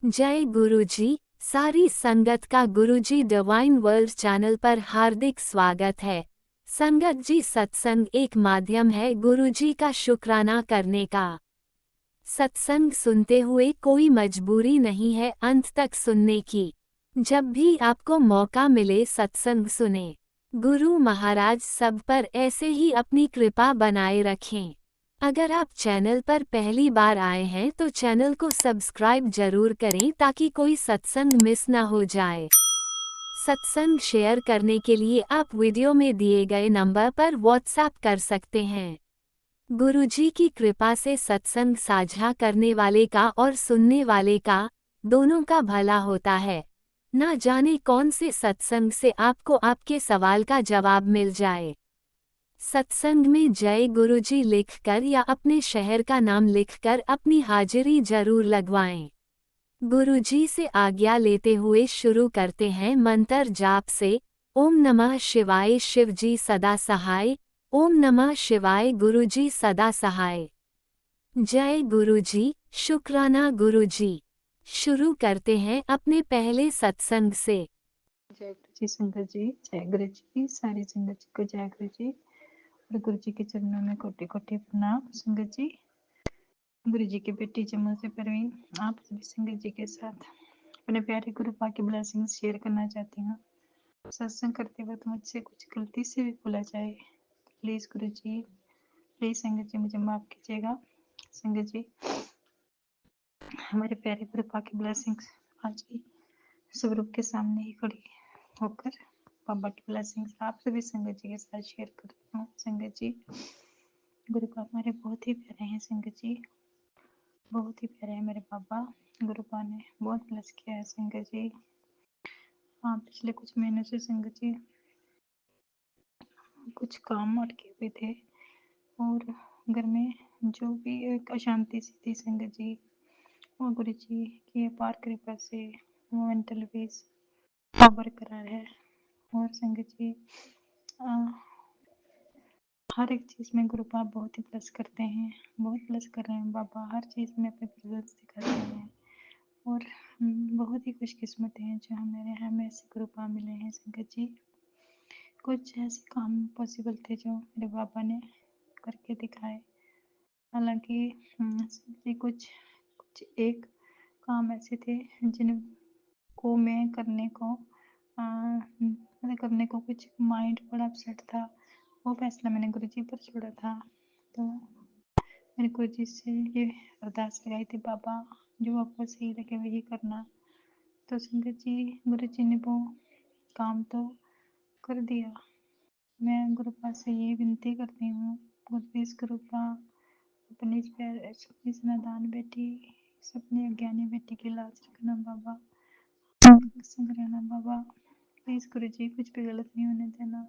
जय गुरुजी। सारी संगत का गुरुजी डिवाइन वर्ल्ड चैनल पर हार्दिक स्वागत है। संगत जी, सत्संग एक माध्यम है गुरुजी का शुक्राना करने का। सत्संग सुनते हुए कोई मजबूरी नहीं है अंत तक सुनने की। जब भी आपको मौका मिले सत्संग सुने। गुरु महाराज सब पर ऐसे ही अपनी कृपा बनाए रखें। अगर आप चैनल पर पहली बार आए हैं तो चैनल को सब्सक्राइब जरूर करें ताकि कोई सत्संग मिस ना हो जाए। सत्संग शेयर करने के लिए आप वीडियो में दिए गए नंबर पर व्हाट्सएप कर सकते हैं। गुरुजी की कृपा से सत्संग साझा करने वाले का और सुनने वाले का दोनों का भला होता है। ना जाने कौन से सत्संग से आपको आपके सवाल का जवाब मिल जाए। सत्संग में जय गुरुजी लिखकर या अपने शहर का नाम लिखकर अपनी हाजिरी जरूर लगवाएं। गुरुजी से आज्ञा लेते हुए शुरू करते हैं मंत्र जाप से। ओम नमः शिवाय शिवजी सदा सहाय। ओम नमः शिवाय गुरुजी सदा सहाय। जय गुरुजी, शुक्राना गुरुजी। शुरू करते हैं अपने पहले सत्संग से। जय गुरु जी। संगत जी, जय गुरु जी। सारी संगत जी को जय गुरु जी और गुरु जी के चरणों में कोटि कोटि प्रणाम। संगत जी, गुरु जी की बेटी जम्मू से परवीन आप सभी संगत जी के साथ अपने प्यारे गुरु पा की ब्लेसिंग शेयर करना चाहती हूँ। सत्संग करते वक्त मुझसे कुछ गलती से भी भूला जाए प्लीज गुरु जी, प्लीज संगत जी मुझे माफ कीजिएगा। संगत जी, हमारे प्यारे गुरु पा की ब्लेसिंग्स आज की स्वरूप के सामने ही खड़ी होकर बाबा की ब्लेसिंग्स आप सभी संगत जी के साथ शेयर करती हूँ। संगत जी, गुरु पाप हमारे बहुत ही प्यारे हैं। संगत जी, बहुत ही प्यारे हैं मेरे पापा। गुरु पा ने बहुत ब्लेस किया है। संगत जी, हाँ पिछले कुछ महीनों से संगत जी कुछ काम अटके हुए थे और घर में जो भी एक अशांति सी थी संगत जी, वो गुरु जी की अपार कृपा से वो मेंटल पीस बरकरार है। और संगत जी, हर एक चीज़ में गुरु पाप बहुत ही प्लस करते हैं, बहुत प्लस कर रहे हैं बाबा। हर चीज़ में अपने प्रेजेंस दिखाते हैं और बहुत ही खुशकिस्मत हैं जो हमें ऐसे गुरु पाप मिले हैं। संगत जी, कुछ ऐसे काम पॉसिबल थे जो मेरे बाबा ने करके दिखाए। हालांकि संगत जी कुछ कुछ एक काम ऐसे थे जिनको मैं करने को कुछ माइंड बड़ा अपसेट था। वो फैसला मैंने गुरुजी पर छोड़ा था। तो मैंने गुरुजी से ये अरदास लगाई थी, बाबा जो आपको सही लगे वही करना। तो संगत जी, गुरुजी ने वो काम तो कर दिया। मैं गुरुपा से ये विनती करती हूँ, प्लीज गुरुपा अपनी इस नादान बेटी, अपनी अज्ञानी बेटी की लाज रखना बाबा, संग रहना बाबा। प्लीज गुरु जी, कुछ भी गलत नहीं होने देना।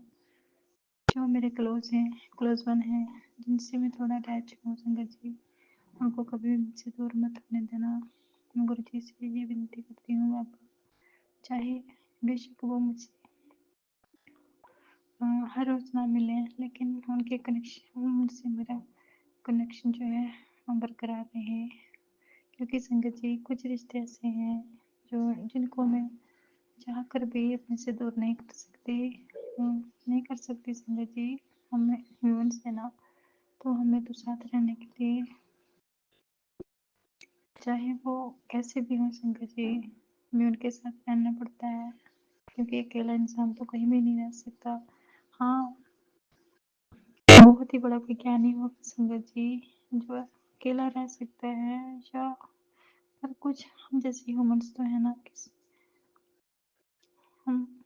जो मेरे क्लोज वन है, जिनसे मैं थोड़ा अटैच हूँ संगत जी, उनको कभी भी मुझसे दूर मत होने देना। मैं गुरु जी से ये विनती करती हूँ बाबा, चाहे बेशक वो मुझसे हर रोज ना मिले, लेकिन उनके कनेक्शन, उनसे मेरा कनेक्शन जो है बरकरार रहे। क्योंकि संगत जी कुछ रिश्ते ऐसे हैं जो जिनको मैं चाह कर भी अपने से दूर नहीं कर सकती संगत जी। हमें ह्यूमंस है ना, तो हमें तो साथ रहने के लिए चाहे वो कैसे भी हो संगत जी, हमें उनके साथ रहना पड़ता है। क्योंकि अकेला इंसान तो कहीं भी नहीं रह सकता। हाँ, बहुत ही बड़ा विज्ञानी हो संगत जी जो अकेला रह सकता है, या पर कुछ हम जैसे ह्यूमंस तो है ना, हम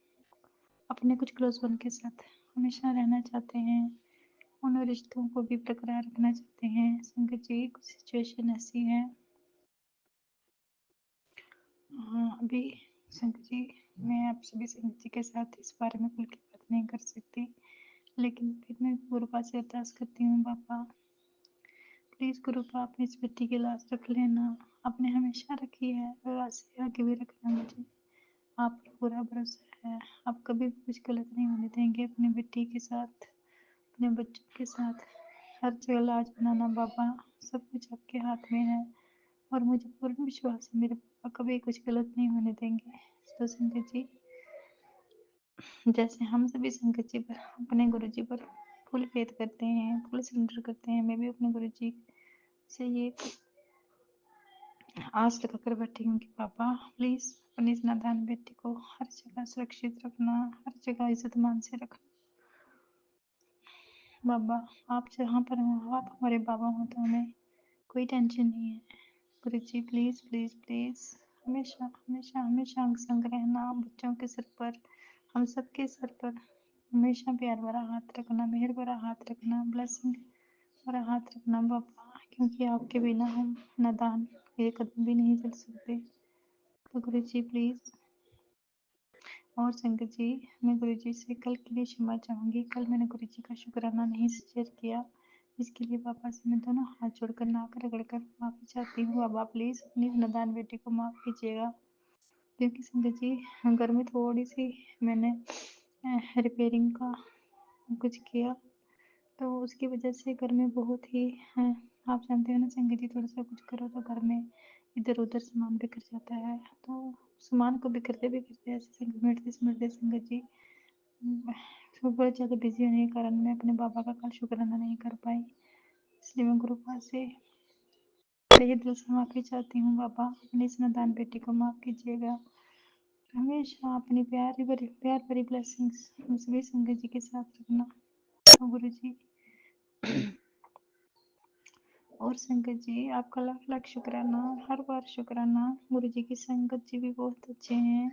अपने कुछ क्लोज वन के साथ हमेशा रहना चाहते हैं, उन रिश्तों को भी बरकरार रखना चाहते हैं। संगत जी, कुछ सिचुएशन ऐसी है, अभी संगत जी मैं आप सभी संगत जी के साथ इस बारे में खुल के बात नहीं कर सकती, लेकिन फिर मैं गुरुपा से अरदास करती हूँ, बाबा प्लीज गुरुपा अपनी इस बेटी की लाज रख लेना। आपने हमेशा रखी है और आगे भी रखना। मुझे आप पर पूरा भरोसा है, आप कभी भी कुछ गलत नहीं होने देंगे अपनी बेटी के साथ, अपने बच्चों के साथ। हर जगह लाज बनाना बाबा, सब कुछ आपके हाथ में है और मुझे पूर्ण विश्वास है मेरे और कभी कुछ गलत नहीं होने देंगे। तो संगत जी, जैसे हम सभी संगत जी पर, अपने गुरु जी पर फुल फेथ करते हैं, फुल सरेंडर करते हैं, मैं भी अपने गुरु जी से ये आस लगा कर बैठी हूँ कि पापा प्लीज अपनी इस नादान बेटी को हर जगह सुरक्षित रखना, हर जगह इज्जत मान से रखना। बाबा आप जहाँ पर हो, आप हमारे बाबा हो, तो हमें कोई टेंशन नहीं है। गुरु जी प्लीज प्लीज प्लीज हमेशा हमेशा हमेशा अंग संग रहना, बच्चों के सिर पर, हम सबके सर पर हमेशा प्यार भरा हाथ रखना, मेहर भरा हाथ रखना, ब्लेसिंग भरा हाथ रखना बाबा, क्योंकि आपके बिना हम नादान एक कदम भी नहीं चल सकते। तो गुरु जी प्लीज। और संगत जी, मैं गुरु जी से कल के लिए क्षमा चाहूंगी। कल मैंने गुरु जी का शुक्राना नहीं शेयर किया, इसके लिए बाबा से मैं दोनों हाथ जोड़कर नाक रगड़कर माफी चाहती हूँ। बाबा प्लीज अपनी नादान बेटी को माफ कीजिएगा, क्योंकि संगत जी घर में थोड़ी सी मैंने रिपेयरिंग का कुछ किया, तो उसकी वजह से घर में बहुत ही आप जानते हो ना संगत जी, थोड़ा सा कुछ करो तो घर में इधर उधर सामान बिखर जाता है। तो सामान को बिखरते बिखरते ऐसे सिमटते सिमटते संगत जी बहुत ज़्यादा बिजी होने के कारण मैं अपने बाबा का कल शुक्राना नहीं कर पाई। इसलिए मैं गुरु पास से तहे दिल से माफ़ी चाहती हूँ। बाबा अपनी इस नादान बेटी को माफ़ कीजिएगा। हमेशा अपनी प्यार भरी ब्लेसिंग्स हम सभी संगत जी के साथ रखना। तो गुरु जी और संगत जी आपका लाख लाख शुक्राना, हर बार शुक्राना। गुरु जी की संगत जी भी बहुत अच्छे हैं,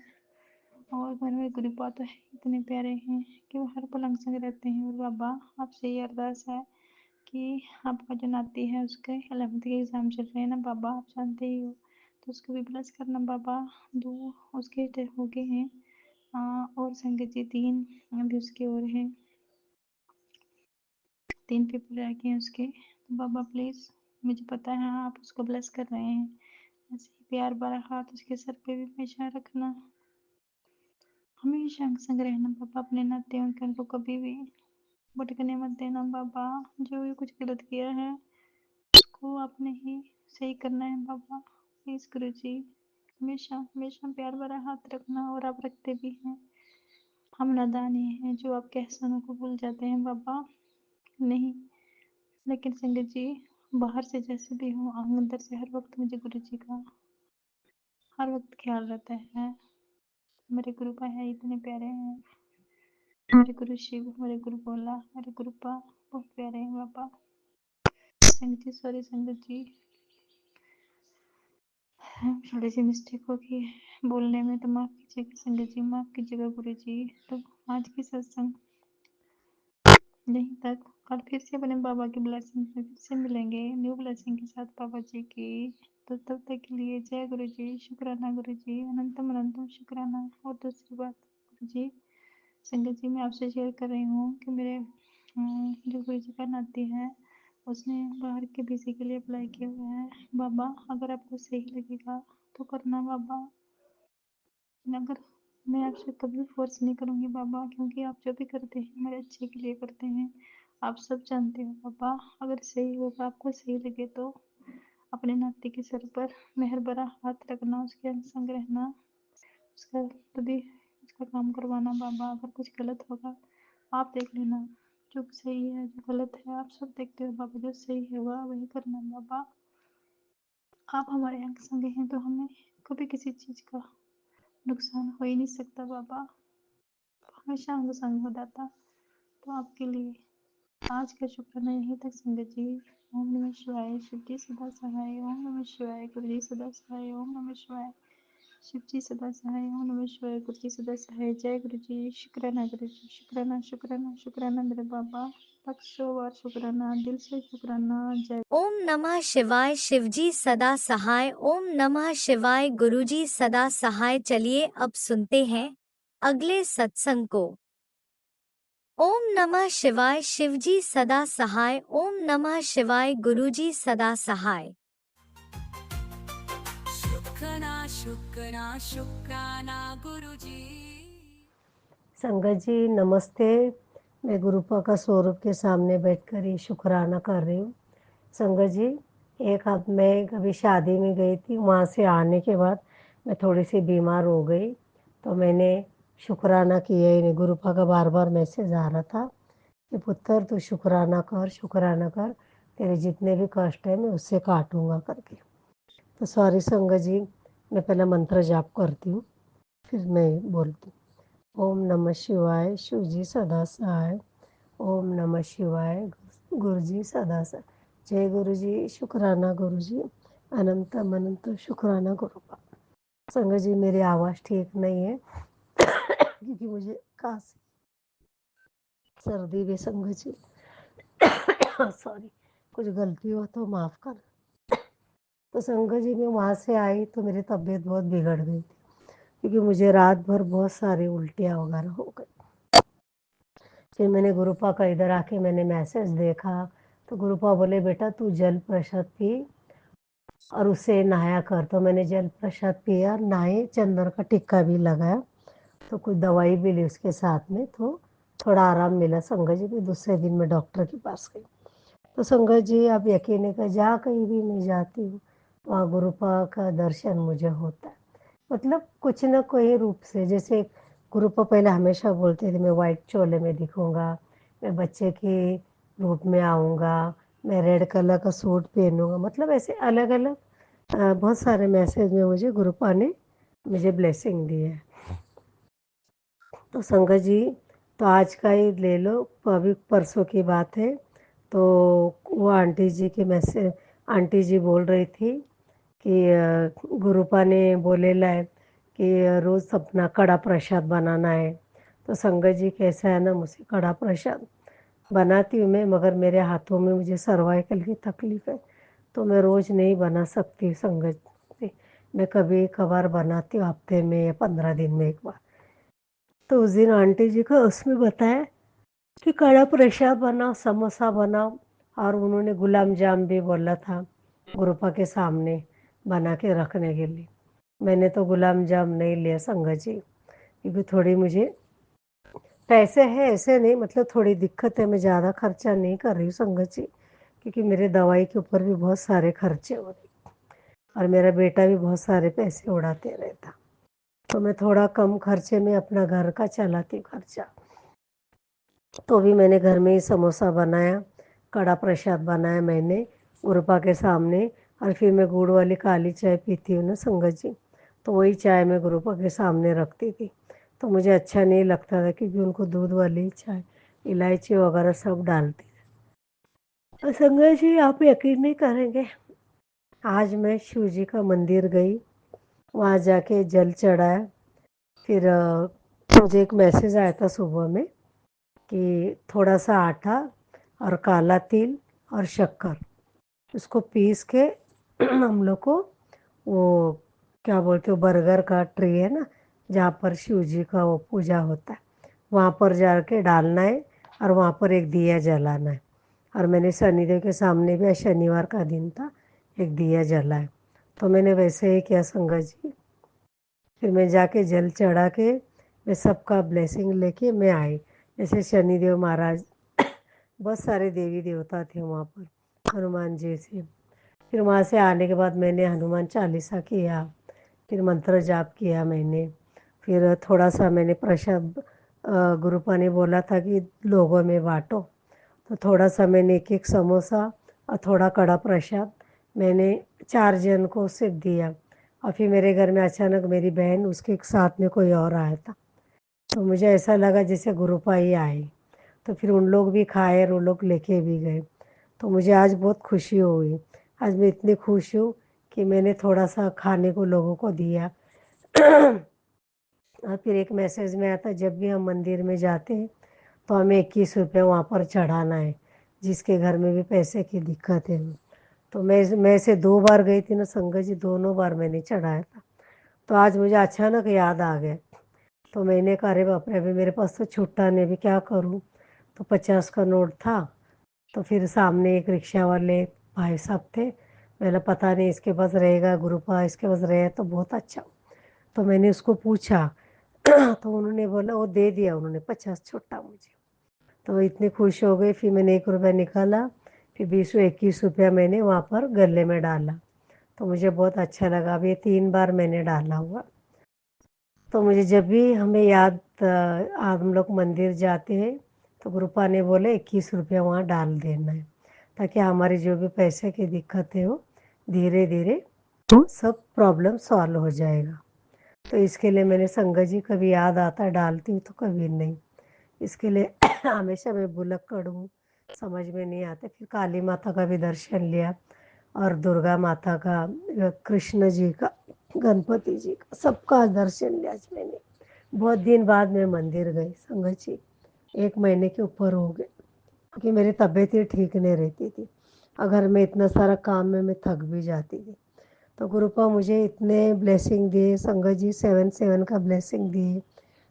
और घर में गुरुपा तो इतने प्यारे हैं कि वो हर पल अंग संग रहते हैं। और बाबा आपसे ये अरदास है कि आपका जो नाती है उसके 11th के एग्ज़ाम चल रहे हैं ना बाबा, आप जानते ही हो, तो उसको भी ब्लेस करना बाबा। 2 उसके हो गए हैं, और संगत जी 3 अभी उसके और हैं, 3 पेपर रह गए हैं उसके। तो बाबा प्लीज़, मुझे पता है आप उसको ब्लेस कर रहे हैं, ऐसे ही प्यार भरा हाथ उसके सर पे भी हमेशा रखना, हमेशा अंग संग रहना बाबा। अपने नाते उनको कभी भी भटकने मत देना बाबा। जो भी कुछ गलत किया है उसको आपने ही सही करना है बाबा। प्लीज गुरु जी हमेशा हमेशा प्यार भरा हाथ रखना, और आप रखते भी हैं। हम नादान ही हैं जो आपके एहसानों को भूल जाते हैं बाबा। नहीं, लेकिन संगत जी बाहर से जैसे भी हो, अंदर से हर वक्त मुझे गुरु जी का हर वक्त ख्याल रहता है। मेरे गुरुपा है इतने प्यारे हैं, मेरे गुरु शिव, मेरे गुरु भोला, मेरे गुरुपा बहुत प्यारे हैं बाबा। संगत जी सॉरी संगत जी, थोड़ी सी मिस्टेक होगी बोलने में, तो माफ़ कीजिएगा संगत जी, माफ़ कीजिएगा गुरु जी। तो आज की सत्संग यहीं तक, कल फिर से अपने बाबा की ब्लेसिंग में फिर से मिलेंगे न्यू ब्लेसिंग के साथ बाबा जी की। तो तब तक के लिए जय गुरु जी, शुक्राना गुरु जी, अनंतम अनंतम शुक्राना। और दूसरी बात गुरु जी, संगत जी मैं आपसे शेयर कर रही हूँ कि मेरे जो गुरु जी का नाती है उसने बाहर के बीसी के लिए अप्लाई किया हुआ है बाबा। अगर आपको सही लगेगा तो करना बाबा, अगर मैं आपसे कभी फोर्स नहीं करूँगी बाबा, क्योंकि आप जो भी करते हैं मेरे अच्छे के लिए करते हैं, आप सब जानते हो बाबा। अगर सही होगा, आपको सही लगे तो अपने नाती के सर पर मेहर भरा हाथ रखना, उसके अंग संग रहना, उसका तभी उसका काम करवाना बाबा। अगर कुछ गलत होगा आप देख लेना, जो सही है जो गलत है आप सब देखते हो बाबा, जो सही होगा वही करना बाबा। आप हमारे अंग संग हैं तो हमें कभी किसी चीज़ का नुकसान हो ही नहीं सकता बाबा, हमेशा अंग संग हो जाता। तो आपके लिए आज का शुक्राना यहीं तक संगत जी। ओम नमः शिवाय, शिव जी सदा सहाय। ओम नमः शिवाय, गुरु जी सदा सहाय। ओम नमः शिवाय, शिव जी सदा सहाय। ओम नमः शिवाय, गुरु जी सदा सहाय। जय गुरु जी, शुक्राना गुरु जी, शुक्राना शुक्राना शुक्राना मेरे बाबा, 100 बार शुक्राना, दिल से शुक्राना। जय ओम नमः शिवाय, शिवजी सदा सहाय। ओम नमः शिवाय, गुरुजी सदा सहाय। चलिए अब सुनते हैं अगले सत्संग को। ओम नमः शिवाय, शिवजी सदा सहाय। ओम नमः शिवाय, गुरुजी सदा सहाय। शुक्राना शुक्राना शुक्राना गुरुजी। संगत जी नमस्ते। मैं गुरुपा का स्वरूप के सामने बैठकर ये शुक्राना कर रही हूँ। संगत जी, एक हाथ मैं कभी शादी में गई थी, वहाँ से आने के बाद मैं थोड़ी सी बीमार हो गई, तो मैंने शुक्राना किया ही नहीं। गुरुपा का बार बार मैसेज आ रहा था कि पुत्र तू शुक्राना कर, शुक्राना कर, तेरे जितने भी कष्ट है मैं उससे काटूंगा करके। तो सॉरी संगत जी, मैं पहले मंत्र जाप करती हूँ, फिर मैं बोलती हूँ। ओम नमः शिवाय, शिव जी सदा सहाय। ओम नमः शिवाय, गुरु जी सदा सहाय। जय गुरु जी, शुक्राना गुरु जी, अनंत अनंत शुक्राना गुरुपा। संगत जी, मेरी आवाज़ ठीक नहीं है क्योंकि मुझे खांसी सर्दी भी संगत जी। सॉरी, कुछ गलती हो तो माफ़ कर। तो संगत जी, मैं वहाँ से आई तो मेरी तबीयत बहुत बिगड़ गई थी, क्योंकि मुझे रात भर बहुत सारी उल्टियाँ वगैरह हो गई। फिर मैंने गुरुपा का इधर आके मैंने मैसेज देखा, तो गुरुपा बोले बेटा तू जल प्रसाद पी और उससे नहाया कर। तो मैंने जल प्रसाद पिया, नहाए, चंदन का टिक्का भी लगाया, तो कुछ दवाई भी ली उसके साथ में, तो थोड़ा आराम मिला संगत जी। फिर दूसरे दिन मैं डॉक्टर के पास गई। तो संगत जी, आप यकीन नहीं कर, जहाँ कहीं भी मैं जाती हूँ वहाँ गुरुपा का दर्शन मुझे होता है। मतलब कुछ न कोई रूप से, जैसे गुरुपा पहले हमेशा बोलते थे मैं वाइट चोले में दिखूंगा, मैं बच्चे के रूप में आऊँगा, मैं रेड कलर का सूट पहनूंगा। मतलब ऐसे अलग अलग बहुत सारे मैसेज में मुझे गुरुपा ने मुझे ब्लेसिंग दी है। तो संगत जी, तो आज का ही ले लो, अभी परसों की बात है। तो वो आंटी जी के मैसेज, आंटी जी बोल रही थी कि गुरुपा ने बोलेला है कि रोज़ अपना कड़ा प्रसाद बनाना है। तो संगत जी, कैसा है ना, मुझसे कड़ा प्रसाद बनाती हूँ मैं, मगर मेरे हाथों में मुझे सर्वाइकल की तकलीफ़ है, तो मैं रोज़ नहीं बना सकती संगत जी। मैं कभी कभार बनाती हूँ, हफ्ते में या 15 दिन में एक बार। तो उस दिन आंटी जी को उसमें बताया कि कड़ा प्रसाद बनाओ, समोसा बनाओ, और उन्होंने गुलाब जाम भी बोला था गुरुपा के सामने बना के रखने के लिए। मैंने तो गुलाब जाम नहीं लिया संगत जी, क्योंकि थोड़ी मुझे पैसे हैं ऐसे नहीं, मतलब थोड़ी दिक्कत है, मैं ज़्यादा खर्चा नहीं कर रही हूँ संगत जी, क्योंकि मेरे दवाई के ऊपर भी बहुत सारे खर्चे हो रहे, और मेरा बेटा भी बहुत सारे पैसे उड़ाते रहता, तो मैं थोड़ा कम खर्चे में अपना घर का चलाती हूँ खर्चा। तो भी मैंने घर में ही समोसा बनाया, कड़ा प्रसाद बनाया मैंने गुरुपा के सामने, और फिर मैं गुड़ वाली काली चाय पीती हूँ ना संगत जी, तो वही चाय मैं गुरुपा के सामने रखती थी। तो मुझे अच्छा नहीं लगता था, क्योंकि उनको दूध वाली चाय इलायची वगैरह सब डालती थी। और संगत जी, आप यकीन नहीं करेंगे, आज मैं शिव जी का मंदिर गई, वहाँ जाके जल चढ़ाया। फिर मुझे एक मैसेज आया था सुबह में कि थोड़ा सा आटा और काला तिल और शक्कर, उसको पीस के हम लोग को, वो क्या बोलते हो, बरगद का ट्री है ना जहाँ पर शिव जी का वो पूजा होता है, वहाँ पर जाके डालना है, और वहाँ पर एक दिया जलाना है। और मैंने शनिदेव के सामने भी, आज शनिवार का दिन था, एक दिया जलाया। तो मैंने वैसे ही किया संगत जी। फिर मैं जाके जल चढ़ा के मैं सबका ब्लेसिंग लेके मैं आई। जैसे शनिदेव महाराज, बहुत सारे देवी देवता थे वहाँ पर, हनुमान जी से। फिर वहाँ से आने के बाद मैंने हनुमान चालीसा किया, फिर मंत्र जाप किया मैंने। फिर थोड़ा सा मैंने प्रसाद, गुरुपा ने बोला था कि लोगों में बांटो, तो थोड़ा सा मैंने एक एक समोसा और थोड़ा कड़ा प्रसाद मैंने 4 जन को सिर्फ दिया। और फिर मेरे घर में अचानक मेरी बहन, उसके साथ में कोई और आया था, तो मुझे ऐसा लगा जैसे गुरुपा ही आए, तो फिर उन लोग भी खाए और वो लोग लेके भी गए। तो मुझे आज बहुत खुशी हुई। आज मैं इतनी खुश हूँ कि मैंने थोड़ा सा खाने को लोगों को दिया। और फिर एक मैसेज में आता, जब भी हम मंदिर में जाते हैं तो हमें 21 रुपये वहाँ पर चढ़ाना है, जिसके घर में भी पैसे की दिक्कत है। तो मैं से 2 बार गई थी ना संगत जी, दोनों बार मैंने चढ़ाया था। तो आज मुझे अचानक याद आ गया, तो मैंने कहा अरे बाप रे, अभी मेरे पास तो छुट्टा नहीं, अभी क्या करूँ। तो 50 का नोट था, तो फिर सामने एक रिक्शा वाले भाई साहब थे, मैंने पता नहीं इसके पास रहेगा गुरुपा, इसके पास रहे तो बहुत अच्छा। तो मैंने उसको पूछा तो उन्होंने बोला, वो दे दिया उन्होंने 50 छुट्टा मुझे। तो इतनी खुश हो गई, फिर मैंने 1 रुपया निकाला, फिर 20 21 रुपया मैंने वहाँ पर गले में डाला। तो मुझे बहुत अच्छा लगा। अब ये 3 बार मैंने डाला हुआ। तो मुझे जब भी हमें याद हम लोग मंदिर जाते हैं तो गुरुपा ने बोले 21 रुपया वहाँ डाल देना है, ताकि हमारी जो भी पैसे की दिक्कत है वो धीरे धीरे तो सब प्रॉब्लम सॉल्व हो जाएगा। तो इसके लिए मैंने संगत जी कभी याद आता डालती हूँ तो कभी नहीं। इसके लिए हमेशा मैं भुलक्कड़ हूँ, समझ में नहीं आता। फिर काली माता का भी दर्शन लिया और दुर्गा माता का, कृष्ण जी का, गणपति जी का, सबका दर्शन लिया आज मैंने। बहुत दिन बाद मैं मंदिर गई संगत जी, 1 महीने के ऊपर हो गए, क्योंकि मेरी तबीयत ही ठीक नहीं रहती थी। अगर मैं इतना सारा काम में मैं थक भी जाती थी। तो गुरुपा मुझे इतने ब्लेसिंग दिए, संगत जी 7-7 का ब्लेसिंग दिए।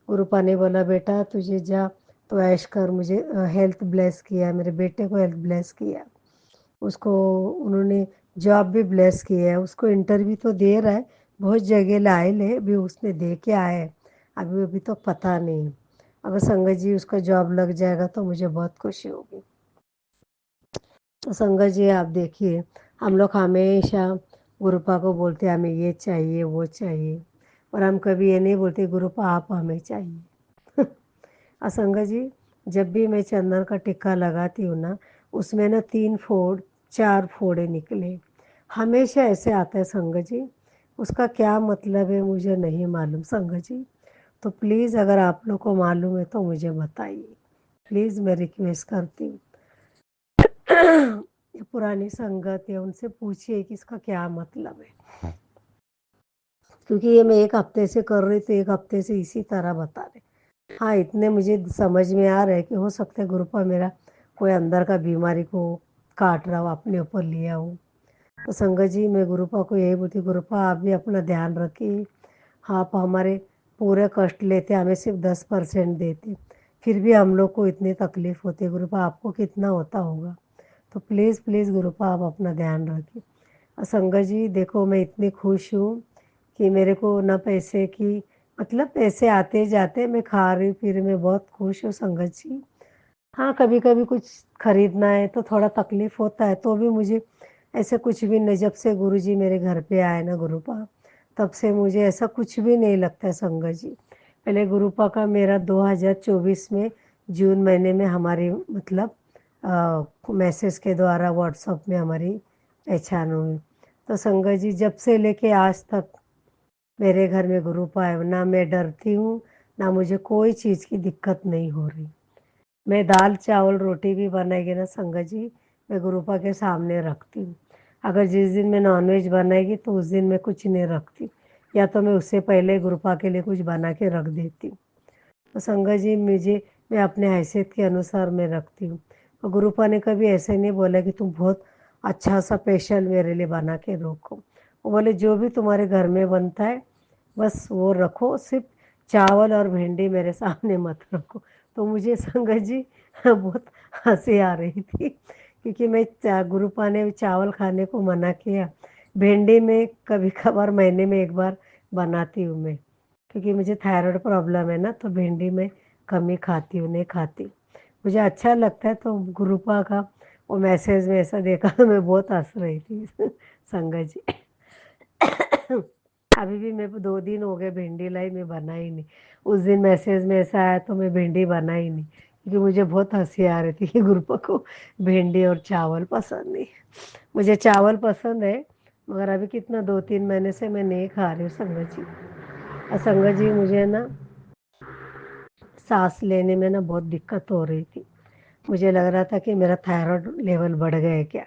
गुरुपा ने बोला बेटा तुझे जा तो ऐश कर। मुझे हेल्थ ब्लेस किया, मेरे बेटे को हेल्थ ब्लेस किया, उसको उन्होंने जॉब भी ब्लेस किया है। उसको इंटरव्यू तो दे रहा है, बहुत जगह लाए ले भी उसने दे के आए हैं। अभी अभी तो पता नहीं। अगर संगत जी उसका जॉब लग जाएगा तो मुझे बहुत खुशी होगी। तो संगत जी आप देखिए, हम लोग हमेशा गुरुपा को बोलते हमें ये चाहिए वो चाहिए, और हम कभी ये नहीं बोलते गुरुपा आप हमें चाहिए। और संगत जी जब भी मैं चंदन का टिक्का लगाती हूँ ना, उसमें ना 3 फोड़ 4 फोड़े निकले, हमेशा ऐसे आता है संगत जी। उसका क्या मतलब है मुझे नहीं मालूम संगत जी। तो प्लीज़ अगर आप लोग को मालूम है तो मुझे बताइए, प्लीज़ मैं रिक्वेस्ट करती हूँ। ये पुरानी संगत है, उनसे पूछिए कि इसका क्या मतलब है, क्योंकि ये मैं 1 हफ्ते से कर रही, तो 1 हफ्ते से इसी तरह बता रहे। हाँ इतने मुझे समझ में आ रहा है कि हो सकता है गुरुपा मेरा कोई अंदर का बीमारी को काट रहा हो, अपने ऊपर लिया हो। तो संगत जी मैं गुरुपा को यही बोलती, गुरुपा आप भी अपना ध्यान रखिए। आप हमारे पूरे कष्ट लेते, हमें सिर्फ 10% देते, फिर भी हम लोग को इतनी तकलीफ होती है। गुरुपा आपको कितना होता होगा। तो प्लीज़ प्लीज़ गुरुपा आप अपना ध्यान रखिए। और संगत जी देखो मैं इतनी खुश हूँ कि मेरे को ना पैसे की, मतलब पैसे आते जाते, मैं खा रही पी रही, मैं बहुत खुश हूँ संगत जी। हाँ कभी कभी कुछ खरीदना है तो थोड़ा तकलीफ होता है, तो भी मुझे ऐसे कुछ भी नहीं। जब से गुरुजी मेरे घर पे आए ना गुरुपा, तब से मुझे ऐसा कुछ भी नहीं लगता है संगत जी। पहले गुरुपा का मेरा 2024 में जून महीने में हमारी मतलब मैसेज के द्वारा व्हाट्सएप में हमारी पहचान हुई। तो संगत जी जब से लेके आज तक मेरे घर में गुरुपा है, ना मैं डरती हूँ, ना मुझे कोई चीज़ की दिक्कत नहीं हो रही। मैं दाल चावल रोटी भी बनाएगी ना संगत जी, मैं गुरुपा के सामने रखती हूँ। अगर जिस दिन मैं नॉनवेज बनाएगी तो उस दिन मैं कुछ नहीं रखती, या तो मैं उससे पहले गुरुपा के लिए कुछ बना के रख देती हूँ। तो संगत जी मैं अपने हैसियत के अनुसार मैं रखती हूँ। तो गुरुपा ने कभी ऐसे नहीं बोला कि तुम बहुत अच्छा सा स्पेशल मेरे लिए बना के रखो। वो बोले जो भी तुम्हारे घर में बनता है बस वो रखो, सिर्फ चावल और भिंडी मेरे सामने मत रखो। तो मुझे संगत जी बहुत हंसी आ रही थी, क्योंकि गुरुपा ने चावल खाने को मना किया। भिंडी में कभी कभार महीने में 1 बार बनाती हूँ मैं, क्योंकि मुझे थायराइड प्रॉब्लम है ना, तो भिंडी में कम ही खाती हूँ, नहीं खाती। मुझे अच्छा लगता है। तो गुरुपा का वो मैसेज में ऐसा देखा तो मैं बहुत हंस रही थी संगत जी। अभी भी मैं 2 दिन हो गए भिंडी लाई, मैं बनाई नहीं। उस दिन मैसेज में ऐसा आया तो मैं भिंडी बनाई नहीं, क्योंकि मुझे बहुत हंसी आ रही थी कि गुरुपा को भिंडी और चावल पसंद नहीं। मुझे चावल पसंद है, मगर अभी कितना 2-3 महीने से मैं नहीं खा रही हूँ संगत जी। और संगत जी मुझे ना सांस लेने में ना बहुत दिक्कत हो रही थी। मुझे लग रहा था कि मेरा थायराइड लेवल बढ़ गया है क्या।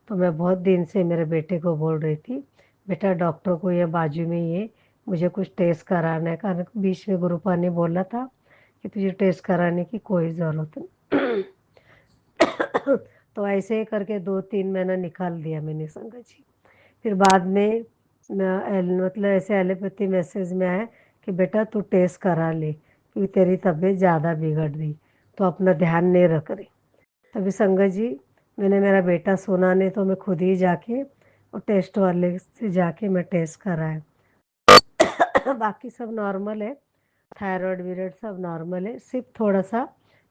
तो मैं बहुत दिन से मेरे बेटे को बोल रही थी, बेटा डॉक्टर को ये बाजू में ये मुझे कुछ टेस्ट कराना है, कारण बीच में गुरुपा ने बोला था कि तुझे टेस्ट कराने की कोई ज़रूरत नहीं। तो ऐसे ही करके 2-3 महीना निकाल दिया मैंने संगत जी। फिर बाद में मतलब ऐसे एलोपैथी मैसेज में आया कि बेटा तू टेस्ट करा ले, क्योंकि तेरी तबीयत ज़्यादा बिगड़ रही, तो अपना ध्यान नहीं रख रही। तभी संगत जी मैंने, मेरा बेटा सोना नहीं तो मैं खुद ही जाके और टेस्ट वाले से जाके मैं टेस्ट कराया। बाकी सब नॉर्मल है, थायराइड वीराइड सब नॉर्मल है, सिर्फ थोड़ा सा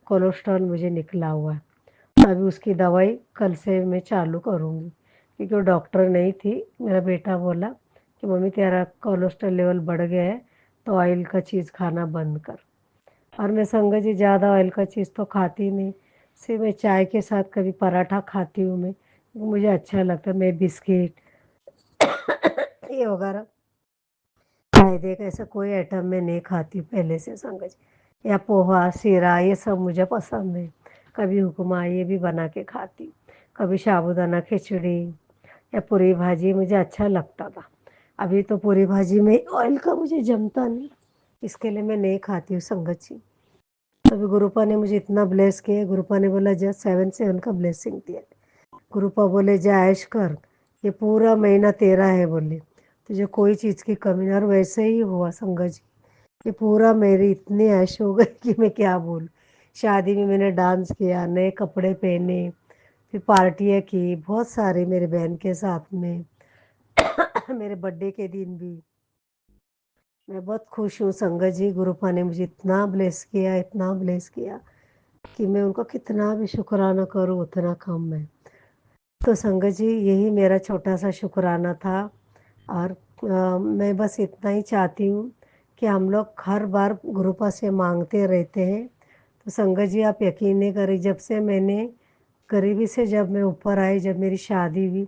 कोलेस्ट्रॉल मुझे निकला हुआ है। अभी उसकी दवाई कल से मैं चालू करूँगी, क्योंकि वो डॉक्टर नहीं थी। मेरा बेटा बोला कि मम्मी तेरा कोलेस्ट्रॉल लेवल बढ़ गया है, तो ऑयल का चीज़ खाना बंद कर। और मैं संगत जी ज़्यादा ऑयल का चीज़ तो खाती नहीं, सिर्फ मैं चाय के साथ कभी पराठा खाती हूँ मैं, मुझे अच्छा लगता है। मैं बिस्किट ये वगैरह मैदे का ऐसा कोई आइटम मैं नहीं खाती हूँ पहले से संगत जी। या पोहा सीरा ये सब मुझे पसंद है। कभी उपमा ये भी बना के खाती हूँ, कभी साबूदाना खिचड़ी या पूरी भाजी मुझे अच्छा लगता था। अभी तो पूरी भाजी में ऑयल का मुझे जमता नहीं, इसके लिए मैं नहीं खाती हूँ संगत जी। अभी गुरुपा ने मुझे इतना ब्लेस किया, गुरुपा ने बोला जा 7 का ब्लेसिंग दिया। गुरुपा बोले जा ऐश कर, ये पूरा महीना तेरा है बोले, तुझे कोई चीज़ की कमी नहीं। और वैसे ही हुआ संगत जी, ये पूरा मेरी इतनी ऐश हो गई कि मैं क्या बोलूँ। शादी में मैंने डांस किया, नए कपड़े पहने, फिर पार्टियाँ की बहुत सारी मेरी बहन के साथ में मेरे बर्थडे के दिन भी। मैं बहुत खुश हूँ संगत जी, गुरुपा ने मुझे इतना ब्लेस किया, इतना ब्लेस किया कि मैं उनका कितना भी शुक्राना करूँ उतना कम है। तो संगत जी यही मेरा छोटा सा शुक्राना था। और मैं बस इतना ही चाहती हूँ कि हम लोग हर बार गुरुपा से मांगते रहते हैं। तो संगत जी आप यकीन नहीं करें, जब से मैंने गरीबी से जब मैं ऊपर आई, जब मेरी शादी हुई,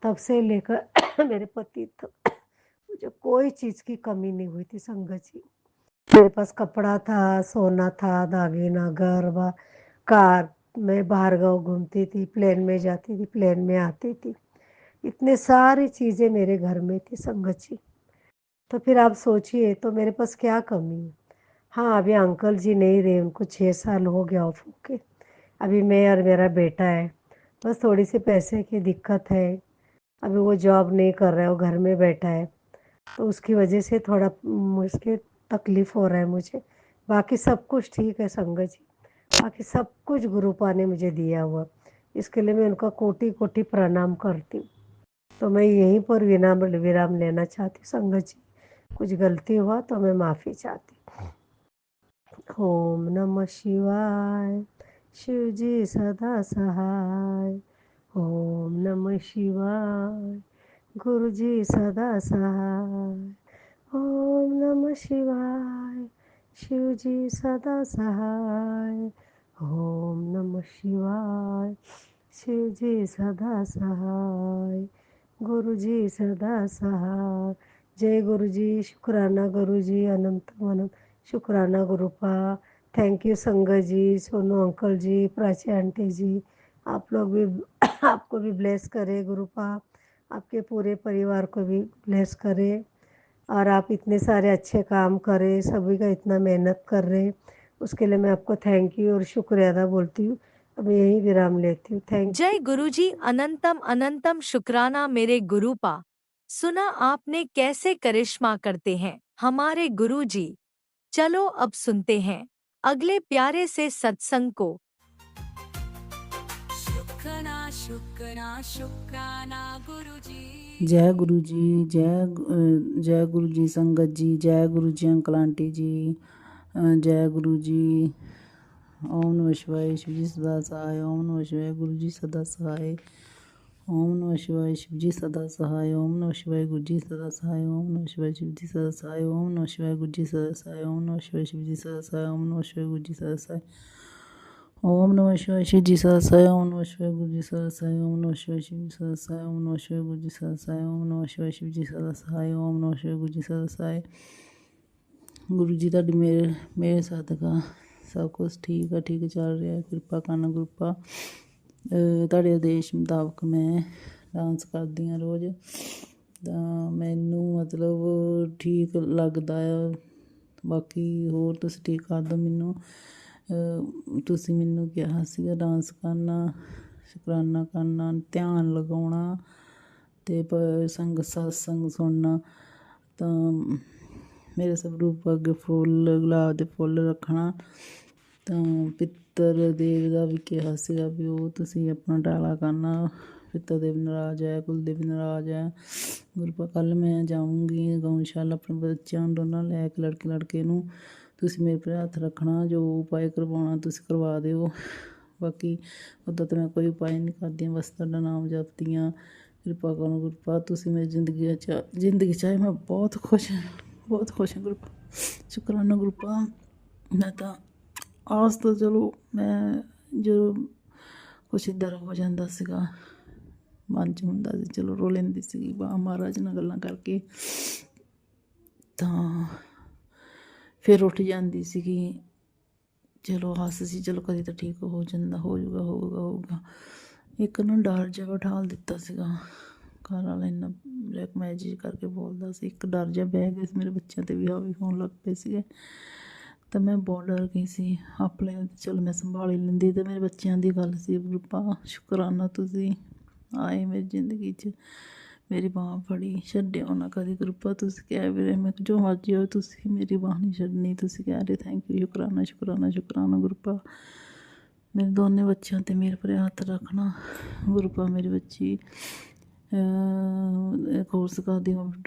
तब से लेकर मेरे पति तक मुझे कोई चीज़ की कमी नहीं हुई थी संगत जी। मेरे पास कपड़ा था, सोना था, दागीना, घर बार, कार। मैं बाहर गाँव घूमती थी, प्लेन में जाती थी, प्लेन में आती थी, इतने सारी चीज़ें मेरे घर में थी संगत जी। तो फिर आप सोचिए तो मेरे पास क्या कमी है। हाँ अभी अंकल जी नहीं रहे, उनको 6 साल हो गया ऑफ होके। अभी मैं और मेरा बेटा है, बस थोड़ी सी पैसे की दिक्कत है। अभी वो जॉब नहीं कर रहा है, वो घर में बैठा है, तो उसकी वजह से थोड़ा मुझे तकलीफ़ हो रहा है मुझे। बाकी सब कुछ ठीक है संगत जी, बाकी सब कुछ गुरुपा ने मुझे दिया हुआ, इसके लिए मैं उनका कोटि कोटि प्रणाम करती हूँ। तो मैं यहीं पर विराम लेना चाहती हूँ संगत जी। कुछ गलती हुआ तो मैं माफ़ी चाहती हूँ। ओम नमः शिवाय, शिव जी सदा सहाय। ओम नमः शिवाय, गुरु जी सदा सहाय। ओम नमः शिवाय, शिव जी सदा सहाय। ओम नमः शिवाय, शिव जी सदा सहाय, गुरु जी सदा सहाय। जय गुरु जी, शुक्राना गुरु जी, अनंत अनंत शुक्राना गुरुपा। थैंक यू संगत जी, सोनू अंकल जी, प्राची आंटी जी। आप लोग भी आपको भी ब्लेस करे गुरुपा, आपके पूरे परिवार को भी ब्लेस करे। और आप इतने सारे अच्छे काम करें, सभी का इतना मेहनत कर रहे हैं, उसके लिए मैं आपको थैंक यू और शुक्रिया अदा बोलती हूँ। अब मैं यहीं विराम लेती हूँ। थैंक जय गुरुजी, अनंतम अनंतम शुक्राना मेरे गुरुपा। सुना आपने कैसे करिश्मा करते हैं हमारे गुरुजी। चलो अब सुनते हैं अगले प्यारे से सत्संग को। शुक्राना शुक्राना शुक्राना गुरुजी। जय गुरु जी, जय गुरु जी संगत जी, जय गुरु जी अंकल आंटी जी, जय गुरु जी। ओम नमः शिवाय, शिव जी सदा सहाय। ओम नमः शिवाय, गुरु जी सदा सहाय। ओम नमः शिवाय, शिव जी सदा सहाय। ओम नमः शिवाय, गुरु जी सदा सहाय। ओम नमः शिवाय, शिव जी सदा सहाय। ओम नमः शिवाय, गुरु जी सदा सहाय। ओम नमः शिवाय, शिव जी सदा सहाय। ओम नमः शिवाय, गुरु जी सदा सहाय। ओम नमः शिवाय, शिव जी सदा सहाय। ओम नमः शिवाय, गुरु जी सदा सहाय। ओम नमः शिवाय, शिव जी सदा सहाय। ओम नमः शिवाय, गुरु जी सदा सहाय। ओम नमः शिवाय, शिव जी सदा सहाय। ओम नमः शिवाय, गुरु जी सदा सहाय। गुरु जी ਤੁਹਾਡੀ ਮੇਰੇ ਸਦਕਾ ਸਭ ਕੁਝ ਠੀਕ ਚੱਲ ਰਿਹਾ ਹੈ। ਕਿਰਪਾ ਕਰਨਾ ਗੁਰੂਪਾ। ਤੁਹਾਡੇ ਆਦੇਸ਼ ਮੁਤਾਬਕ ਮੈਂ ਡਾਂਸ ਕਰਦੀ ਹਾਂ ਰੋਜ਼, ਤਾਂ ਮੈਨੂੰ ਮਤਲਬ ਠੀਕ ਲੱਗਦਾ ਆ। ਬਾਕੀ ਹੋਰ ਤੁਸੀਂ ਠੀਕ ਕਰ ਦਿਓ ਮੈਨੂੰ। ਤੁਸੀਂ ਮੈਨੂੰ ਕਿਹਾ ਸੀਗਾ ਡਾਂਸ ਕਰਨਾ, ਸ਼ੁਕਰਾਨਾ ਕਰਨਾ, ਧਿਆਨ ਲਗਾਉਣਾ ਅਤੇ ਸਤਸੰਗ ਸੁਣਨਾ। ਤਾਂ ਮੇਰੇ ਸਵਰੂਪ ਅੱਗੇ ਫੁੱਲ, ਗੁਲਾਬ ਦੇ ਫੁੱਲ ਰੱਖਣਾ। ਤਾਂ ਪਿੱਤਰ ਦੇਵ ਦਾ ਵੀ ਕਿਹਾ ਸੀਗਾ ਵੀ ਉਹ ਤੁਸੀਂ ਆਪਣਾ ਟਾਲਾ ਕਰਨਾ। ਪਿੱਤਰ ਦੇਵ ਨਾਰਾਜ਼ ਹੈ, ਕੁਲਦੇਵ ਨਾਰਾਜ਼ ਹੈ। ਗੁਰੂਪਾ ਕੱਲ੍ਹ ਮੈਂ ਜਾਊਂਗੀ ਗਊਸ਼ਾਲਾ ਆਪਣੇ ਬੱਚਿਆਂ ਨੂੰ ਦੋਨਾਂ ਲੈ ਕੇ, ਲੜਕੇ ਨੂੰ ਤੁਸੀਂ ਮੇਰੇ ਪਰ ਹੱਥ ਰੱਖਣਾ। ਜੋ ਉਪਾਏ ਕਰਵਾਉਣਾ ਤੁਸੀਂ ਕਰਵਾ ਦਿਓ। ਬਾਕੀ ਉੱਦਾਂ ਤਾਂ ਮੈਂ ਕੋਈ ਉਪਾਏ ਨਹੀਂ ਕਰਦੀ, ਬਸ ਤੁਹਾਡਾ ਨਾਮ ਜਪਦੀ ਹਾਂ। ਕਿਰਪਾ ਕਰੋ ਗੁਰੂਪਾ ਤੁਸੀਂ ਮੇਰੀ ਜ਼ਿੰਦਗੀ 'ਚ ਆਏ ਮੈਂ ਬਹੁਤ ਖੁਸ਼ ਹਾਂ ਗੁਰੂਪਾ। ਸ਼ੁਕਰਾਨਾ ਗੁਰੂਪਾ। ਮੈਂ ਤਾਂ ਆਸ ਤਾਂ ਚਲੋ ਮੈਂ ਜਦੋਂ ਕੁਛ ਇੱਦਾਂ ਹੋ ਜਾਂਦਾ ਸੀਗਾ ਮਨ 'ਚ ਹੁੰਦਾ ਸੀ, ਚਲੋ ਰੋ ਲੈਂਦੀ ਸੀਗੀ ਮਹਾਰਾਜ ਨਾਲ ਗੱਲਾਂ ਕਰਕੇ, ਤਾਂ ਫਿਰ ਉੱਠ ਜਾਂਦੀ ਸੀਗੀ। ਚਲੋ ਆਸ ਸੀ ਚਲੋ ਕਦੇ ਤਾਂ ਠੀਕ ਹੋ ਜਾਂਦਾ, ਹੋਊਗਾ। ਇੱਕ ਨਾ ਡਰ ਜਿਹਾ ਬਿਠਾਲ ਦਿੱਤਾ ਸੀਗਾ ਘਰ ਵਾਲਾ, ਇੰਨਾ ਬਲੈਕਮੇਲ ਕਰਕੇ ਬੋਲਦਾ ਸੀ। ਇੱਕ ਡਰ ਜਿਹਾ ਬਹਿ ਗਿਆ ਸੀ ਮੇਰੇ ਬੱਚਿਆਂ 'ਤੇ ਵੀ ਹਾਵੀ ਹੋਣ ਲੱਗ ਪਏ ਸੀਗੇ, ਤਾਂ ਮੈਂ ਬਹੁਤ ਡਰ ਗਈ ਸੀ। ਆਪਣੇ ਚਲੋ ਮੈਂ ਸੰਭਾਲ ਹੀ ਲੈਂਦੀ, ਅਤੇ ਮੇਰੇ ਬੱਚਿਆਂ ਦੀ ਗੱਲ ਸੀ ਗੁਰੂਪਾ। ਸ਼ੁਕਰਾਨਾ ਤੁਸੀਂ ਆਏ ਮੇਰੀ ਜ਼ਿੰਦਗੀ 'ਚ, ਮੇਰੀ ਬਾਂਹ ਫੜੀ, ਛੱਡਿਓ ਨਾ ਕਦੇ ਗੁਰੂਪਾ। ਤੁਸੀਂ ਕਹਿ ਵੀ ਰਹੇ ਮੈਂ ਜੋ ਮਰਜ਼ੀ ਹੋ ਤੁਸੀਂ ਮੇਰੀ ਬਾਂਹ ਨਹੀਂ ਛੱਡਣੀ, ਤੁਸੀਂ ਕਹਿ ਰਹੇ ਥੈਂਕ ਯੂ। ਸ਼ੁਕਰਾਨਾ ਗੁਰੂਪਾ। ਮੇਰੇ ਦੋਨੇ ਬੱਚਿਆਂ 'ਤੇ ਮੇਰੇ ਭਰੇ ਹੱਥ ਰੱਖਣਾ ਗੁਰੂਪਾ। ਮੇਰੀ ਬੱਚੀ ਕੋਰਸ ਕਰਦੀ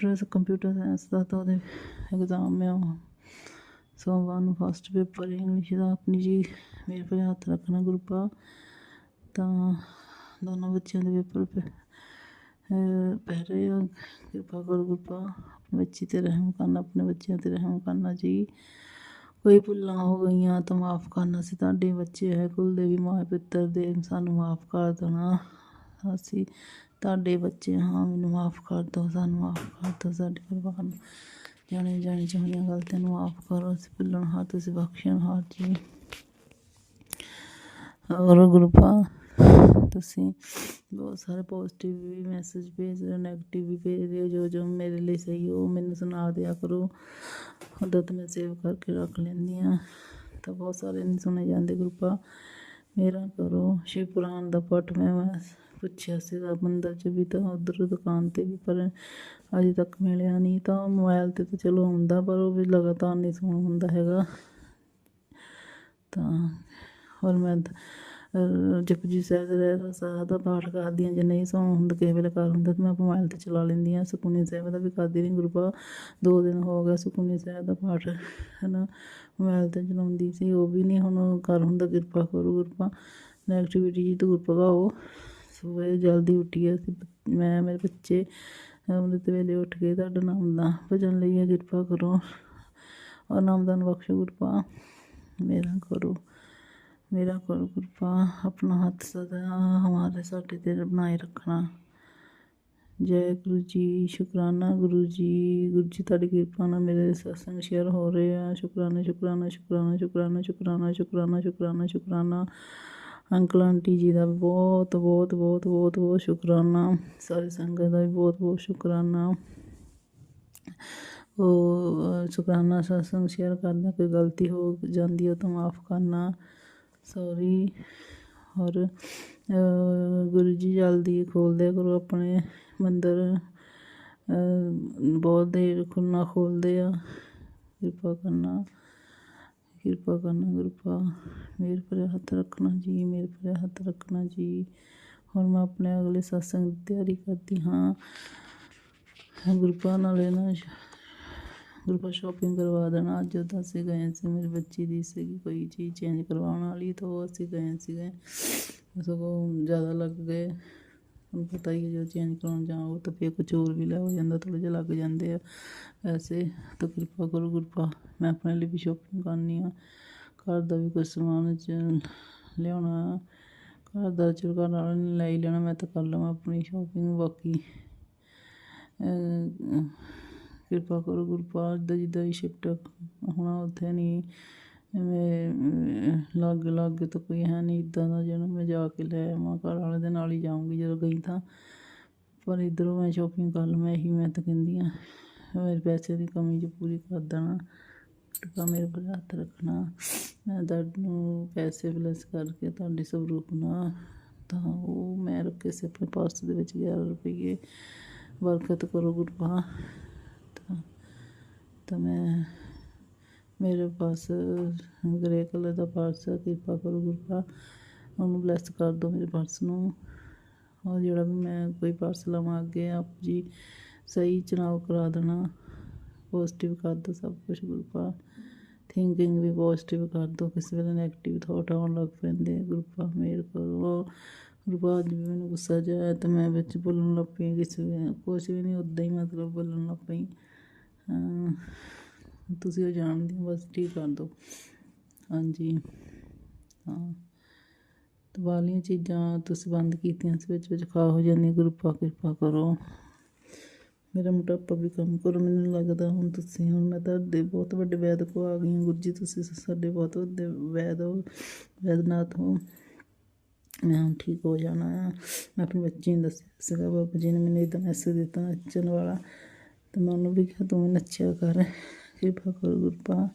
ਕੰਪਿਊਟਰ ਸਾਇੰਸ ਦਾ, ਤਾਂ ਉਹਦੇ ਐਗਜ਼ਾਮ ਆ ਸੋਮਵਾਰ ਨੂੰ, ਫਸਟ ਪੇਪਰ ਇੰਗਲਿਸ਼ ਦਾ। ਆਪਣੀ ਜੀ ਮੇਰੇ ਭਰੇ ਹੱਥ ਰੱਖਣਾ ਗੁਰੂਪਾ। ਤਾਂ ਦੋਨੋਂ ਬੱਚਿਆਂ ਦੇ ਪੇਪਰ ਪੈ ਰਹੇ ਆ, ਕਿਰਪਾ ਕਰੋ ਗੁਰੂਪਾ। ਆਪਣੇ ਬੱਚੇ 'ਤੇ ਰਹਿਮ ਕਰਨਾ, ਆਪਣੇ ਬੱਚਿਆਂ 'ਤੇ ਰਹਿਮ ਕਰਨਾ ਜੀ। ਕੋਈ ਭੁੱਲਾਂ ਹੋ ਗਈਆਂ ਤਾਂ ਮਾफ़ ਕਰਨਾ, ਅਸੀਂ ਤੁਹਾਡੇ ਬੱਚੇ ਹੈ, ਕੁਲ ਦੇ ਵੀ ਮਾਂ ਪਿੱਤਰ ਦੇ, ਸਾਨੂੰ ਮਾफ़ ਕਰ ਦੇਣਾ, ਅਸੀਂ ਤੁਹਾਡੇ ਬੱਚੇ ਹਾਂ, ਮੈਨੂੰ ਮਾफ़ ਕਰ ਦਿਓ, ਸਾਨੂੰ ਮਾਫ਼ ਕਰ ਦਿਓ। ਸਾਡੇ ਪਰਿਵਾਰ ਨੂੰ ਜਾਣੀ ਚਾਹੁੰਦੀਆਂ ਗਲਤੀਆਂ ਨੂੰ ਮਾਫ਼ ਕਰੋ, ਅਸੀਂ ਭੁੱਲਣਹਾਰ ਤੁਸੀਂ ਬਖਸ਼ਣਹਾਰ ਜੀ। ਔਰ ਗੁਰੂਪਾ ਤੁਸੀਂ ਬਹੁਤ ਸਾਰੇ ਪੋਜ਼ੀਟਿਵ ਵੀ ਮੈਸੇਜ ਭੇਜ ਰਹੇ ਹੋ, ਨੈਗੇਟਿਵ ਵੀ ਭੇਜ ਰਹੇ ਹੋ। ਜੋ ਮੇਰੇ ਲਈ ਸਹੀ ਹੋ ਮੈਨੂੰ ਸੁਣਾ ਦਿਆ ਕਰੋ, ਉੱਦਾਂ ਤਾਂ ਮੈਂ ਸੇਵ ਕਰਕੇ ਰੱਖ ਲੈਂਦੀ ਹਾਂ, ਤਾਂ ਬਹੁਤ ਸਾਰੇ ਨਹੀਂ ਸੁਣੇ ਜਾਂਦੇ ਗੁਰੂਪਾ। ਮੇਰਾ ਕਰੋ ਸ਼ਿਵ ਪੁਰਾਣ ਦਾ ਪਾਠ ਮੈਂ ਪੁੱਛਿਆ ਸੀਗਾ ਮੰਦਰ 'ਚ ਵੀ, ਤਾਂ ਉੱਧਰ ਦੁਕਾਨ 'ਤੇ ਵੀ, ਪਰ ਅਜੇ ਤੱਕ ਮਿਲਿਆ ਨਹੀਂ। ਤਾਂ ਮੋਬਾਇਲ 'ਤੇ ਤਾਂ ਚਲੋ ਆਉਂਦਾ, ਪਰ ਉਹ ਵੀ ਲਗਾਤਾਰ ਨਹੀਂ ਸੁਣ ਹੁੰਦਾ ਹੈਗਾ। ਤਾਂ ਹੋਰ ਮੈਂ ਜਪਜੀ ਸਾਹਿਬ ਦਾ ਰਹਿਰਾਸ ਸਾਹਿਬ ਦਾ ਪਾਠ ਕਰਦੀ ਹਾਂ, ਜੇ ਨਹੀਂ ਸੁਣ ਹੁੰਦਾ ਕਿਸੇ ਵੇਲੇ ਕਰ ਹੁੰਦਾ ਤਾਂ ਮੈਂ ਮੋਬਾਇਲ 'ਤੇ ਚਲਾ ਲੈਂਦੀ ਹਾਂ। ਸੁਖਮਨੀ ਸਾਹਿਬ ਦਾ ਵੀ ਕਰਦੀ ਰਹੀ ਗੁਰੂਪਾ, 2 ਦਿਨ ਹੋ ਗਿਆ ਸੁਖਮਨੀ ਸਾਹਿਬ ਦਾ ਪਾਠ ਹੈ ਨਾ ਮੋਬਾਇਲ 'ਤੇ ਚਲਾਉਂਦੀ ਸੀ, ਉਹ ਵੀ ਨਹੀਂ ਹੁਣ ਕਰ ਹੁੰਦਾ। ਕਿਰਪਾ ਕਰੋ ਗੁਰੂਪਾ। ਨੈਗੇਟਿਵਿਟੀ ਜੀ ਦੂਰ ਭਗਾਓ। ਸਵੇਰੇ ਜਲਦੀ ਉੱਠੀਏ ਅਸੀਂ, ਮੈਂ ਮੇਰੇ ਬੱਚੇ ਅੰਮ੍ਰਿਤ ਵੇਲੇ ਉੱਠ ਕੇ ਤੁਹਾਡਾ ਨਾਮ ਦਾ ਭਜਨ ਲਈਏ, ਕਿਰਪਾ ਕਰੋ ਔਰ ਨਾਮਦਾਨ ਬਖਸ਼ੋ ਗੁਰੂਪਾ। ਮੇਰਾ ਕਰੋ ਗੁਰੂਪਾ। ਆਪਣਾ ਹੱਥ ਸਦਾ ਹਮਾਰੇ ਸਾਡੇ 'ਤੇ ਬਣਾਏ ਰੱਖਣਾ। ਜੈ ਗੁਰੂ ਜੀ। ਸ਼ੁਕਰਾਨਾ ਗੁਰੂ ਜੀ ਤੁਹਾਡੀ ਕਿਰਪਾ ਨਾਲ ਮੇਰੇ ਸਤਸੰਗ ਸ਼ੇਅਰ ਹੋ ਰਹੇ ਆ। ਸ਼ੁਕਰਾਨਾ ਅੰਕਲ ਆਂਟੀ ਜੀ ਦਾ ਬਹੁਤ ਸ਼ੁਕਰਾਨਾ। ਸਾਰੀ ਸੰਗਤ ਦਾ ਵੀ ਬਹੁਤ ਸ਼ੁਕਰਾਨਾ। ਉਹ ਸ਼ੁਕਰਾਨਾ ਸਤਸੰਗ ਸ਼ੇਅਰ ਕਰਦਿਆਂ ਕੋਈ ਗਲਤੀ ਹੋ ਜਾਂਦੀ ਹੈ ਤਾਂ ਮਾफ़ ਕਰਨਾ, ਸੌਰੀ। ਔਰ ਗੁਰੂ ਜੀ ਜਲਦੀ ਖੋਲ੍ਹ ਕਰੋ ਆਪਣੇ ਮੰਦਰ, ਬਹੁਤ ਦੇਰ ਖੁੱਲ੍ਹਣਾ ਖੋਲ੍ਹਦੇ ਆ, ਕਿਰਪਾ ਕਰਨਾ ਗੁਰੂਪਾ। ਮੇਰੇ ਭਰੇ ਹੱਥ ਰੱਖਣਾ ਜੀ, ਹੁਣ ਮੈਂ ਆਪਣੇ ਅਗਲੇ ਸਤਸੰਗ ਦੀ ਤਿਆਰੀ ਕਰਦੀ ਹਾਂ ਗੁਰੂਪਾ। ਨਾਲੇ ਨਾ ਗੁਰੂਪਾ ਸ਼ੋਪਿੰਗ ਕਰਵਾ ਦੇਣਾ। ਅੱਜ ਉੱਦਾਂ ਅਸੀਂ ਗਏ ਸੀ, ਮੇਰੀ ਬੱਚੀ ਦੀ ਸੀਗੀ ਕੋਈ ਚੀਜ਼ ਚੇਂਜ ਕਰਵਾਉਣ ਵਾਲੀ, ਤਾਂ ਉਹ ਅਸੀਂ ਗਏ ਸੀਗੇ, ਸਗੋਂ ਜ਼ਿਆਦਾ ਲੱਗ ਗਏ। ਤੁਹਾਨੂੰ ਪਤਾ ਹੀ ਹੈ ਜਦੋਂ ਚੇਂਜ ਕਰਾਉਣ ਜਾਓ ਤਾਂ ਫਿਰ ਕੁਛ ਹੋਰ ਵੀ ਲੈ ਹੋ ਜਾਂਦਾ, ਥੋੜ੍ਹੇ ਜਿਹੇ ਲੱਗ ਜਾਂਦੇ ਆ ਪੈਸੇ। ਤਾਂ ਕਿਰਪਾ ਕਰੋ ਗੁਰੂਪਾ। ਮੈਂ ਆਪਣੇ ਲਈ ਵੀ ਸ਼ੋਪਿੰਗ ਕਰਨੀ ਆ, ਘਰ ਦਾ ਵੀ ਕੁਛ ਸਮਾਨ ਲਿਆਉਣਾ, ਘਰ ਦਾ ਚਲੋ ਘਰ ਵਾਲੇ ਨੇ ਲੈ ਹੀ ਲੈਣਾ, ਮੈਂ ਤਾਂ ਕਰ ਲਵਾਂ ਆਪਣੀ ਸ਼ੋਪਿੰਗ। ਬਾਕੀ ਕਿਰਪਾ ਕਰੋ ਗੁਰੂਪਾ। ਜਿੱਦਾਂ ਹੀ ਸ਼ਿਫਟ ਹੋਣਾ ਉੱਥੇ ਨਹੀਂ ਲਾਗੇ ਤਾਂ ਕੋਈ ਹੈ ਨਹੀਂ ਇੱਦਾਂ ਦਾ ਜਿਹਨੂੰ ਮੈਂ ਜਾ ਕੇ ਲੈ ਆਵਾਂ, ਘਰ ਵਾਲੇ ਦੇ ਨਾਲ ਹੀ ਜਾਊਂਗੀ ਜਦੋਂ ਗਈ ਤਾਂ, ਪਰ ਇੱਧਰੋਂ ਮੈਂ ਸ਼ੋਪਿੰਗ ਕਰ ਲਵਾਂ, ਇਹੀ ਮੈਂ ਤਾਂ ਕਹਿੰਦੀ ਹਾਂ। ਮੇਰੇ ਪੈਸੇ ਦੀ ਕਮੀ 'ਚ ਪੂਰੀ ਕਰ ਦੇਣਾ, ਮੇਰੇ ਕੋਲ ਹੱਥ ਰੱਖਣਾ। ਮੈਂ ਤੁਹਾਨੂੰ ਪੈਸੇ ਪਲੱਸ ਕਰਕੇ ਤੁਹਾਡੀ ਸਵਰੂਪ ਨਾਲ, ਤਾਂ ਉਹ ਮੈਂ ਰੱਖੇ ਸੀ ਆਪਣੇ ਪਰਸ ਦੇ ਵਿੱਚ 11 ਰੁਪਈਏ। ਬਰਕਤ ਕਰੋ ਗੁਰੂਪਾ। ਤਾਂ ਮੇਰੇ ਪਾਸ ਗ੍ਰੇ ਕਲਰ ਦਾ ਪਰਸ ਆ, ਕਿਰਪਾ ਕਰੋ ਗੁਰੂਪਾ, ਉਹਨੂੰ ਬਲੈਸ ਕਰ ਦਿਓ ਮੇਰੇ ਪਰਸ ਨੂੰ। ਔਰ ਜਿਹੜਾ ਵੀ ਮੈਂ ਕੋਈ ਪਰਸ ਲਵਾਂ ਅੱਗੇ ਆਪ ਜੀ ਸਹੀ ਚੁਣਾਵ ਕਰਾ ਦੇਣਾ, ਪੋਜ਼ੀਟਿਵ ਕਰ ਦਿਓ ਸਭ ਕੁਛ ਗੁਰੂਪਾ। ਥਿੰਕਿੰਗ ਵੀ ਪੋਜ਼ੀਟਿਵ ਕਰ ਦਿਓ, ਕਿਸੇ ਵੇਲੇ ਨੈਗੇਟਿਵ ਥੋਟ ਆਉਣ ਲੱਗ ਪੈਂਦੇ ਗੁਰੂਪਾ। ਮਿਹਰ ਕਰੋ ਗੁਰੂਪਾ ਅੱਜ ਵੀ ਮੈਨੂੰ ਗੁੱਸਾ ਜਿਹਾ ਆਇਆ ਤਾਂ ਮੈਂ ਵਿੱਚ ਬੋਲਣ ਲੱਗ ਪਈ, ਕੁਛ ਵੀ ਨਹੀਂ, ਉੱਦਾਂ ਹੀ ਮਤਲਬ ਬੋਲਣ ਲੱਗ ਪਈ। ਤੁਸੀਂ ਉਹ ਜਾਣਦੇ ਹੋ, ਬਸ ਠੀਕ ਕਰ ਦਿਓ। ਹਾਂਜੀ ਹਾਂ, ਤੇ ਬਾਹਰਲੀਆਂ ਚੀਜ਼ਾਂ ਤੁਸੀਂ ਬੰਦ ਕੀਤੀਆਂ ਸੀ, ਵਿੱਚ ਖਾ ਹੋ ਜਾਂਦੀਆਂ। ਗੁਰੂਪਾ ਕਿਰਪਾ ਕਰੋ, ਮੇਰਾ ਮੋਟਾਪਾ ਵੀ ਕੰਮ ਕਰੋ। ਮੈਨੂੰ ਲੱਗਦਾ ਹੁਣ ਮੈਂ ਤੁਹਾਡੇ ਬਹੁਤ ਵੱਡੇ ਵੈਦ ਕੋ ਆ ਗਈ ਹਾਂ। ਗੁਰੂ ਜੀ ਤੁਸੀਂ ਸਾਡੇ ਬਹੁਤ ਵੱਡੇ ਵੈਦ ਹੋ, ਵੈਦਨਾਥ ਹੋ। ਮੈਂ ਹੁਣ ਠੀਕ ਹੋ ਜਾਣਾ ਆ। ਮੈਂ ਆਪਣੇ ਬੱਚੇ ਨੂੰ ਦੱਸਿਆ ਸੀਗਾ, ਬਾਬਾ ਜੀ ਨੇ ਮੈਨੂੰ ਇੱਦਾਂ ਮੈਸੇਜ ਦਿੱਤਾ ਨੱਚਣ ਵਾਲਾ, ਅਤੇ ਮੈਂ ਉਹਨੂੰ ਵੀ ਕਿਹਾ ਤੂੰ ਵੀ ਨੱਚਿਆ ਕਰ। ਕਿਰਪਾ ਕਰੋ ਗੁਰੂਪਾ,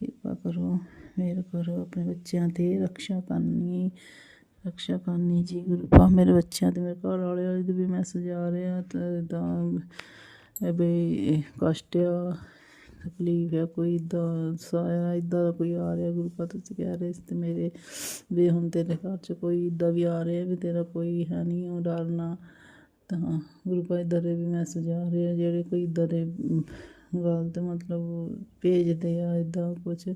ਕਿਰਪਾ ਕਰੋ, ਮਿਹਰ ਕਰੋ ਆਪਣੇ ਬੱਚਿਆਂ 'ਤੇ, ਰਕਸ਼ਾ ਕਰਨੀ ਜੀ ਗੁਰੂਪਾ। ਮੇਰੇ ਬੱਚਿਆਂ 'ਤੇ, ਮੇਰੇ ਘਰ ਵਾਲੇ ਦੇ ਵੀ ਮੈਸੇਜ ਆ ਰਹੇ ਆ, ਅਤੇ ਇੱਦਾਂ ਬਈ ਕਸ਼ਟ ਆ, ਤਕਲੀਫ ਆ, ਕੋਈ ਇੱਦਾਂ ਸਾਇਆ ਇੱਦਾਂ ਦਾ ਕੋਈ ਆ ਰਿਹਾ ਗੁਰੂਪਾ। ਤੁਸੀਂ ਕਹਿ ਰਹੇ ਸੀ ਤੇ ਮੇਰੇ ਵੀ ਹੁਣ ਤੇਰੇ ਘਰ 'ਚ ਕੋਈ ਇੱਦਾਂ ਵੀ ਆ ਰਿਹਾ ਵੀ ਤੇਰਾ ਕੋਈ ਹੈ ਨਹੀਂ, ਉਹ ਡਰਨਾ। ਤਾਂ ਗੁਰੂਪਾ ਇੱਦਾਂ ਦੇ ਵੀ ਮੈਸੇਜ ਆ ਰਹੇ ਆ ਜਿਹੜੇ ਕੋਈ ਇੱਦਾਂ ਦੇ ਗਲਤ ਮਤਲਬ ਭੇਜਦੇ ਆ, ਇੱਦਾਂ ਕੁਛ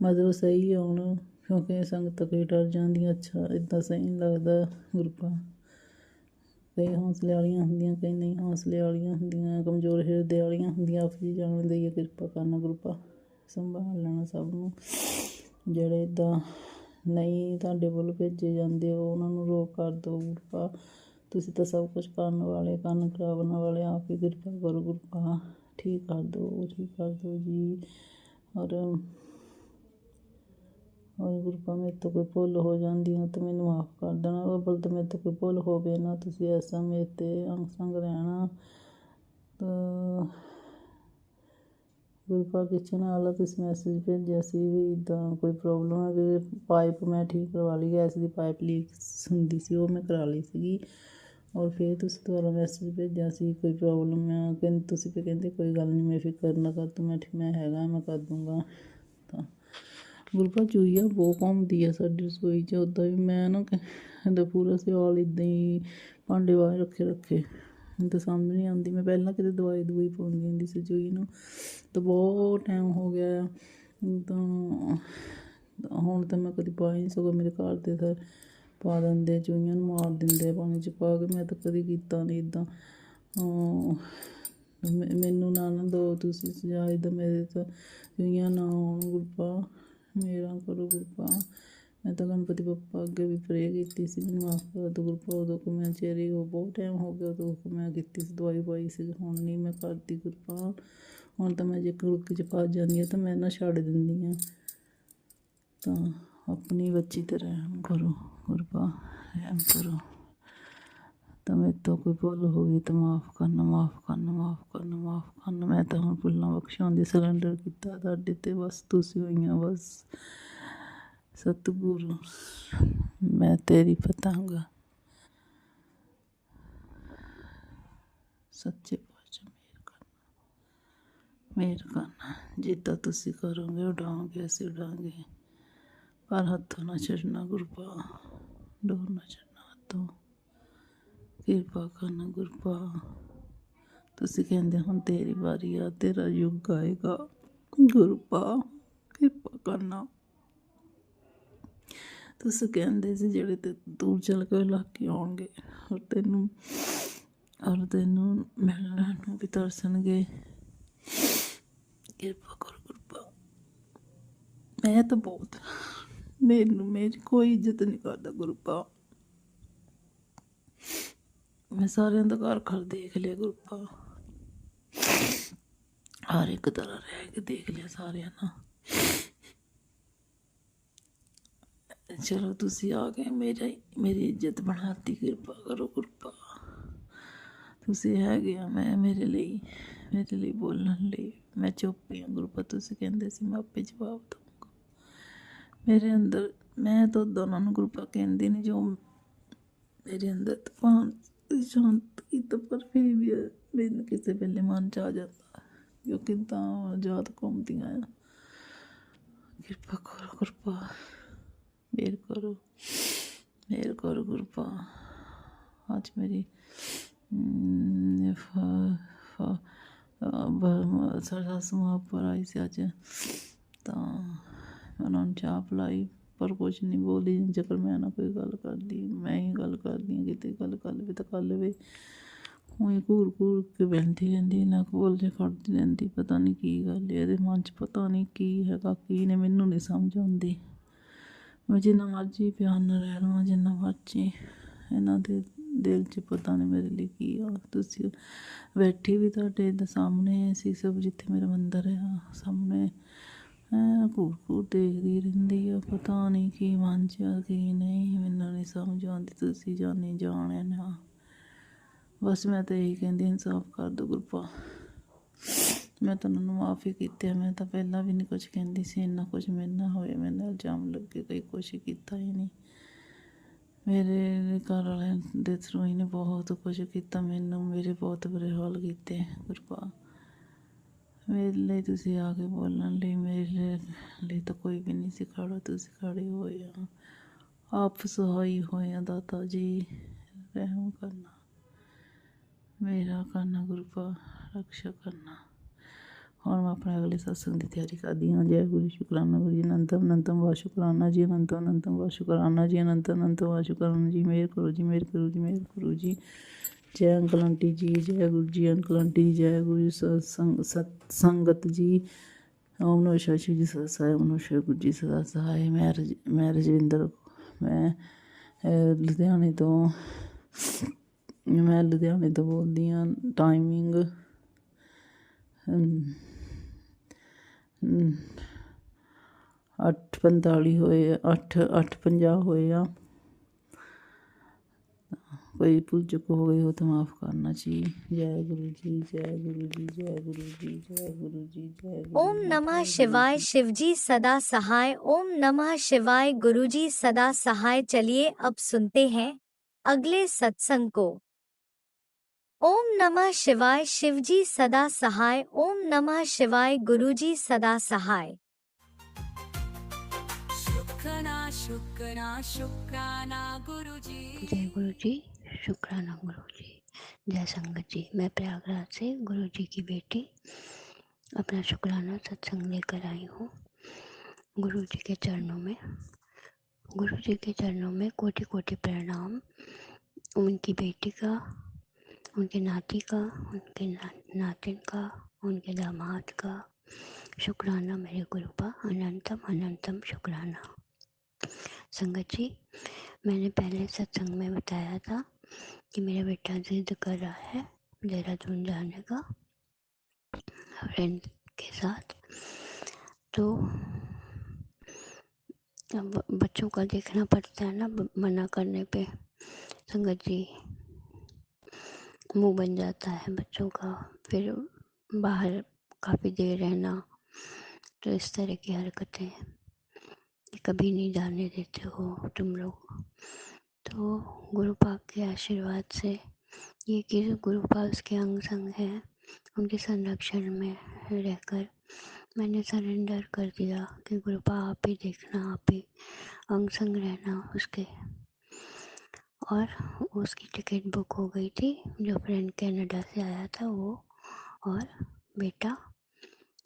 ਮਤਲਬ ਸਹੀ ਆਉਣ, ਕਿਉਂਕਿ ਸੰਗਤ ਕਈ ਡਰ ਜਾਂਦੀਆਂ। ਅੱਛਾ ਇੱਦਾਂ ਸਹੀ ਨਹੀਂ ਲੱਗਦਾ ਗੁਰੂਪਾ। ਕਈ ਹੌਸਲੇ ਵਾਲੀਆਂ ਹੁੰਦੀਆਂ, ਕਈ ਨਹੀਂ ਹੌਸਲੇ ਵਾਲੀਆਂ ਹੁੰਦੀਆਂ, ਕਮਜ਼ੋਰ ਹਿਰਦੇ ਵਾਲੀਆਂ ਹੁੰਦੀਆਂ। ਆਪ ਜੀ ਜਾਣਦੇ ਹੀ, ਕਿਰਪਾ ਕਰਨਾ ਗੁਰੂਪਾ, ਸੰਭਾਲ ਲੈਣਾ ਸਭ ਨੂੰ। ਜਿਹੜੇ ਇੱਦਾਂ ਨਹੀਂ ਤੁਹਾਡੇ ਵੱਲ ਭੇਜੇ ਜਾਂਦੇ, ਉਹਨਾਂ ਨੂੰ ਰੋਕ ਕਰ ਦਿਓ ਗੁਰੂਪਾ। ਤੁਸੀਂ ਤਾਂ ਸਭ ਕੁਛ ਕਰਨ ਵਾਲੇ, ਕੰਨ ਖਰਾਬਣ ਵਾਲੇ, ਆਪ ਹੀ ਕਿਰਪਾ ਕਰੋ ਗੁਰੂਪਾ, ਠੀਕ ਕਰ ਦਿਓ ਜੀ। ਔਰ ਗੁਰੂਪਾ ਮੇਰੇ ਤੋਂ ਕੋਈ ਭੁੱਲ ਹੋ ਜਾਂਦੀ ਹੈ ਤਾਂ ਮੈਨੂੰ ਮਾਫ਼ ਕਰ ਦੇਣਾ। ਅੱਵਲ ਤਾਂ ਮੇਰੇ ਤੋਂ ਕੋਈ ਭੁੱਲ ਹੋਵੇ ਨਾ, ਤੁਸੀਂ ਐਸਾ ਮੇਰੇ 'ਤੇ ਅੰਗ ਸੰਗ ਰਹਿਣਾ। ਤਾਂ ਗੁਰੂਪਾ ਕਿਚਨ ਵਾਲਾ ਤੁਸੀਂ ਮੈਸੇਜ ਭੇਜਿਆ ਸੀ ਵੀ ਇੱਦਾਂ ਕੋਈ ਪ੍ਰੋਬਲਮ ਹੈ, ਕਿ ਪਾਈਪ ਮੈਂ ਠੀਕ ਕਰਵਾ ਲਈ, ਗੈਸ ਦੀ ਪਾਈਪ ਲੀਕ ਹੁੰਦੀ ਸੀ, ਉਹ ਮੈਂ ਕਰਾ ਲਈ ਸੀਗੀ। ਔਰ ਫਿਰ ਤੁਸੀਂ ਦੁਬਾਰਾ ਮੈਸੇਜ ਭੇਜਿਆ ਸੀ ਕੋਈ ਪ੍ਰੋਬਲਮ ਆ, ਤੁਸੀਂ ਫਿਰ ਕਹਿੰਦੇ ਕੋਈ ਗੱਲ ਨਹੀਂ, ਮੈਂ ਫਿਕਰ ਨਾ ਕਰ ਤੂੰ, ਮੈਂ ਹੈਗਾ, ਮੈਂ ਕਰ ਦੂੰਗਾ। ਤਾਂ ਗੁਰੂਪਾ ਚੂਹੀਆ ਬਹੁਤ ਘੁੰਮਦੀ ਆ ਸਾਡੀ ਰਸੋਈ 'ਚ। ਉੱਦਾਂ ਵੀ ਮੈਂ ਨਾ ਇਹਦਾ ਪੂਰਾ ਸਿਆਲ ਇੱਦਾਂ ਹੀ ਭਾਂਡੇ ਬਾਹਰ ਰੱਖੇ ਮੈਨੂੰ ਤਾਂ ਸਮਝ ਨਹੀਂ ਆਉਂਦੀ। ਮੈਂ ਪਹਿਲਾਂ ਕਿਤੇ ਦਵਾਈ ਪਾਉਂਦੀ ਹੁੰਦੀ ਸੀ ਚੂਹੀ ਨੂੰ, ਤਾਂ ਬਹੁਤ ਟਾਈਮ ਹੋ ਗਿਆ। ਤਾਂ ਹੁਣ ਤਾਂ ਮੈਂ ਕਦੀ ਪਾ ਹੀ ਨਹੀਂ, ਸਗੋਂ ਮੇਰੇ ਘਰ ਦੇ ਤਾਂ ਪਾ ਦਿੰਦੇ, ਚੂਹੀਆਂ ਨੂੰ ਮਾਰ ਦਿੰਦੇ ਪਾਣੀ 'ਚ ਪਾ ਕੇ। ਮੈਂ ਤਾਂ ਕਦੀ ਕੀਤਾ ਨਹੀਂ ਇੱਦਾਂ। ਮੈਨੂੰ ਨਾ ਦਿਓ ਤੁਸੀਂ ਸੁਝਾਅ ਇੱਦਾਂ, ਮੇਰੇ ਤਾਂ ਚੂਹੀਆਂ ਨਾ ਆਉਣ ਗੁਰੂਪਾ, ਮੇਰਾ ਕਰੋ ਗੁਰੂਪਾ। ਮੈਂ ਤਾਂ ਗਣਪਤੀ ਬੱਪਾ ਅੱਗੇ ਵੀ ਪ੍ਰੇ ਕੀਤੀ ਸੀ, ਮੈਨੂੰ ਮਾਫ਼ ਕਰ ਦਿਓ ਗੁਰੂਪਾ। ਉਦੋਂ ਕੋ ਮੈਂ ਚਿਹਰੇ ਬਹੁਤ ਟਾਈਮ ਹੋ ਗਿਆ, ਉਦੋਂ ਮੈਂ ਕੀਤੀ ਸੀ, ਦਵਾਈ ਪਾਈ ਸੀ। ਹੁਣ ਨਹੀਂ ਮੈਂ ਕਰਦੀ ਗੁਰੂਪਾ। ਹੁਣ ਤਾਂ ਮੈਂ ਜੇ ਕੁਲਕ 'ਚ ਫਸ ਜਾਂਦੀ ਹਾਂ ਤਾਂ ਮੈਂ ਨਾ ਛੱਡ ਦਿੰਦੀ ਹਾਂ। ਤਾਂ ਆਪਣੀ ਬੱਚੀ 'ਤੇ ਰਹਿਮ ਕਰੋ ਗੁਰੂਪਾ, ਰਹਿਮ ਕਰੋ। ਤਾਂ ਮੇਰੇ ਤੋਂ ਕੋਈ ਭੁੱਲ ਹੋ ਗਈ ਤਾਂ ਮਾਫ਼ ਕਰਨਾ। ਮੈਂ ਤਾਂ ਹੁਣ ਭੁੱਲਾਂ ਬਖਸ਼ਾਉਣ ਦੀ ਸਰੈਂਡਰ ਕੀਤਾ ਤੁਹਾਡੇ 'ਤੇ, ਬਸ ਤੁਸੀਂ ਹੋਈਆਂ ਬਸ। ਸਤਿਗੁਰੂ ਮੈਂ ਤੇਰੀ ਪਤੰਗ, ਸੱਚੇ ਪਾਤਸ਼ਾਹ ਮਿਹਰ ਕਰਨਾ। ਜਿੱਦਾਂ ਤੁਸੀਂ ਕਰੋਗੇ ਉਡਾਓਗੇ, ਅਸੀਂ ਉਡਾਂਗੇ, ਪਰ ਹੱਥੋਂ ਨਾ ਛੱਡਣਾ ਗੁਰੂਪਾ, ਡੋਰ ਨਾ ਛੱਡਣਾ ਹੱਥੋਂ। ਕਿਰਪਾ ਕਰਨਾ ਗੁਰੂਪਾ। ਤੁਸੀਂ ਕਹਿੰਦੇ ਹੁਣ ਤੇਰੀ ਵਾਰੀ ਆ, ਤੇਰਾ ਯੁੱਗ ਆਏਗਾ ਗੁਰੂਪਾ, ਕਿਰਪਾ ਕਰਨਾ। ਤੁਸੀਂ ਕਹਿੰਦੇ ਸੀ ਜਿਹੜੇ ਤੇ ਦੂਰ ਚਲ ਕੇ ਇਲਾਕੇ ਆਉਣਗੇ, ਔਰ ਤੈਨੂੰ ਮਿਲਣ ਨੂੰ ਵੀ ਤਰਸਣਗੇ। ਕਿਰਪਾ ਕਰੋ ਗੁਰੂਪਾ। ਮੈਂ ਤਾਂ ਬਹੁਤ, ਮੇਰੀ ਕੋਈ ਇੱਜ਼ਤ ਨਹੀਂ ਕਰਦਾ ਗੁਰੂਪਾ। ਮੈਂ ਸਾਰਿਆਂ ਦਾ ਘਰ ਦੇਖ ਲਿਆ ਗੁਰੂਪਾ, ਹਰ ਇੱਕ ਤਰ੍ਹਾਂ ਰਹਿ ਕੇ ਦੇਖ ਲਿਆ ਸਾਰਿਆਂ ਨਾਲ। ਚਲੋ ਤੁਸੀਂ ਆ ਗਏ, ਮੇਰੀ ਇੱਜ਼ਤ ਬਣਾਤੀ। ਕਿਰਪਾ ਕਰੋ ਗੁਰੂਪਾ, ਤੁਸੀਂ ਹੈਗੇ ਆ ਮੈਂ ਮੇਰੇ ਲਈ ਬੋਲਣ ਲਈ। ਮੈਂ ਚੁੱਪ ਹੀ ਹਾਂ ਗੁਰੂਪਾ। ਤੁਸੀਂ ਕਹਿੰਦੇ ਸੀ ਮੈਂ ਆਪੇ ਜਵਾਬ ਦਊਂਗਾ। ਮੇਰੇ ਅੰਦਰ ਮੈਂ ਤਾਂ ਉੱਦਾਂ ਉਹਨਾਂ ਨੂੰ ਗੁਰੂਪਾ ਕਹਿੰਦੀ ਨਹੀਂ, ਜੋ ਮੇਰੇ ਅੰਦਰ ਤੂਫਾਨ ਸ਼ਾਂਤੀ, ਤਾਂ ਪਰ ਫਿਰ ਵੀ ਮੈਨੂੰ ਕਿਸੇ ਵੇਲੇ ਮਨ 'ਚ ਆ ਜਾਂਦਾ, ਕਿਉਂਕਿ ਤਾਂ ਯਾਦ ਘੁੰਮਦੀਆਂ ਆ। ਕਿਰਪਾ ਕਰੋ ਗੁਰੂਪਾ, ਮਿਹਰ ਕਰੋ ਗੁਰੂਪਾ। ਅੱਜ ਮੇਰੀ ਸੱਸ ਮਾਂ ਉੱਪਰ ਆਈ ਸੀ ਅੱਜ, ਤਾਂ ਮੈਂ ਉਹਨਾਂ ਨੂੰ ਚਾਹ ਪਿਲਾਈ। पर कुछ नहीं बोली जकर मैं ना कोई गल करदी मैं ही गल करदी किते गल कर लवे तो कर लवे उई घूर घूर के बैठी रहिंदी नक बोल जे खड़दी रहिंदी पता नहीं की गल है इहदे मन च पता नहीं की हैगा की ने मैनू नहीं समझ आउंदी मैं जिन्ना मर्जी प्यार नाल रह लवां जिन्ना मर्जी इन्हां दे दिल च पता नहीं मेरे लिए की आ तुसी बैठी भी तुहाडे सामने सी सब जिथे मेरा मंदिर है सामने घूर घूर देखदी रहिंदी आ पता नहीं की मन च आ की नहीं मैनू नहीं समझ आउंदी तुसी जानी जाने ना बस मैं तो यही कहती इंसाफ कर दो गुरपा मैं तो उन्होंने माफ़ी की मैं तो पहला भी नहीं कुछ कहती सी इन्ना कुछ मेरे ना होए मेरे नाल इल्जाम लगे कई कुछ किया ही नहीं मेरे घर वाले दे थ्रू ही ने बहुत कुछ किया मैनू मेरे बहुत बुरे हाल किए गुरपा मेरे लिए तुसी आके बोलने लिए मेरे लिए तो कोई भी नहीं सी खड़ा तुसी खड़े होए आप सहाय होए दाता जी रहम करना मेरा करना गुरपा रक्षा करना और मैं अपने अगले सत्संग की तैयारी कर दी हाँ जय गुरु शुक्राना गुरु जी अनंतम अनंतम वा शुक्राना जी अनंतम अनंतम वा शुक्राना जी अनंतम अनंतम वा शुक्राना जी मेहर करो जी मेहर करो जी मेहर करो जी जय अंकल आंटी जी जय गुरु जी अंकल आंटी जय गुरु सत्संगत जी ओम नमः शिवाय शिव जी सदा सहाय ओम नमः शिवाय गुरु जी सदा सहाय मैं रजविंदर मैं लुधियाने तो बोलती हाँ टाइमिंग 8:45 होए 8:50 होए आ कोई भूल चुक हो गई हो तो माफ़ करना जी जय गुरु जी जय गुरु जी जय गुरु जी जय गुरु जी जय गुरु ओम जी, नमः जय गुरु शिवाय जी। शिवजी सदा सहाय ओम नमः शिवाय गुरुजी सदा सहाय। चलिए अब सुनते हैं अगले सत्संग को। ओम नमः शिवाय शिवजी सदा सहाय ओम नमः शिवाय गुरुजी सदा सहाय। शुक्राना शुक्राना गुरुजी जय गुरु जी शुक्राना गुरु जी जय संगत जी। मैं प्रयागराज से गुरु जी की बेटी अपना शुक्राना सत्संग लेकर आई हूँ गुरु जी के चरणों में। गुरु जी के चरणों में कोटि कोटि प्रणाम। उनकी बेटी का, उनके नाती का, उनके नातिन का, उनके दामाद का शुक्राना मेरे गुरु का अनंतम अनंतम शुक्राना। संगत जी, मैंने पहले सत्संग में बताया था कि मेरा बेटा जिद कर रहा है देहरादून जाने का फ्रेंड के साथ। तो अब बच्चों का देखना पड़ता है ना, मना करने पे संगत जी मुंह बन जाता है बच्चों का। फिर बाहर काफ़ी देर रहना, तो इस तरह की हरकतें कभी नहीं जाने देते हो तुम लोग। तो गुरु पाक के आशीर्वाद से ये कि गुरु पाक के अंग संग हैं, उनके संरक्षण में रहकर मैंने सरेंडर कर दिया कि गुरु पाक आप ही देखना, आप ही अंग संग रहना उसके। और उसकी टिकट बुक हो गई थी। जो फ्रेंड कनाडा से आया था वो और बेटा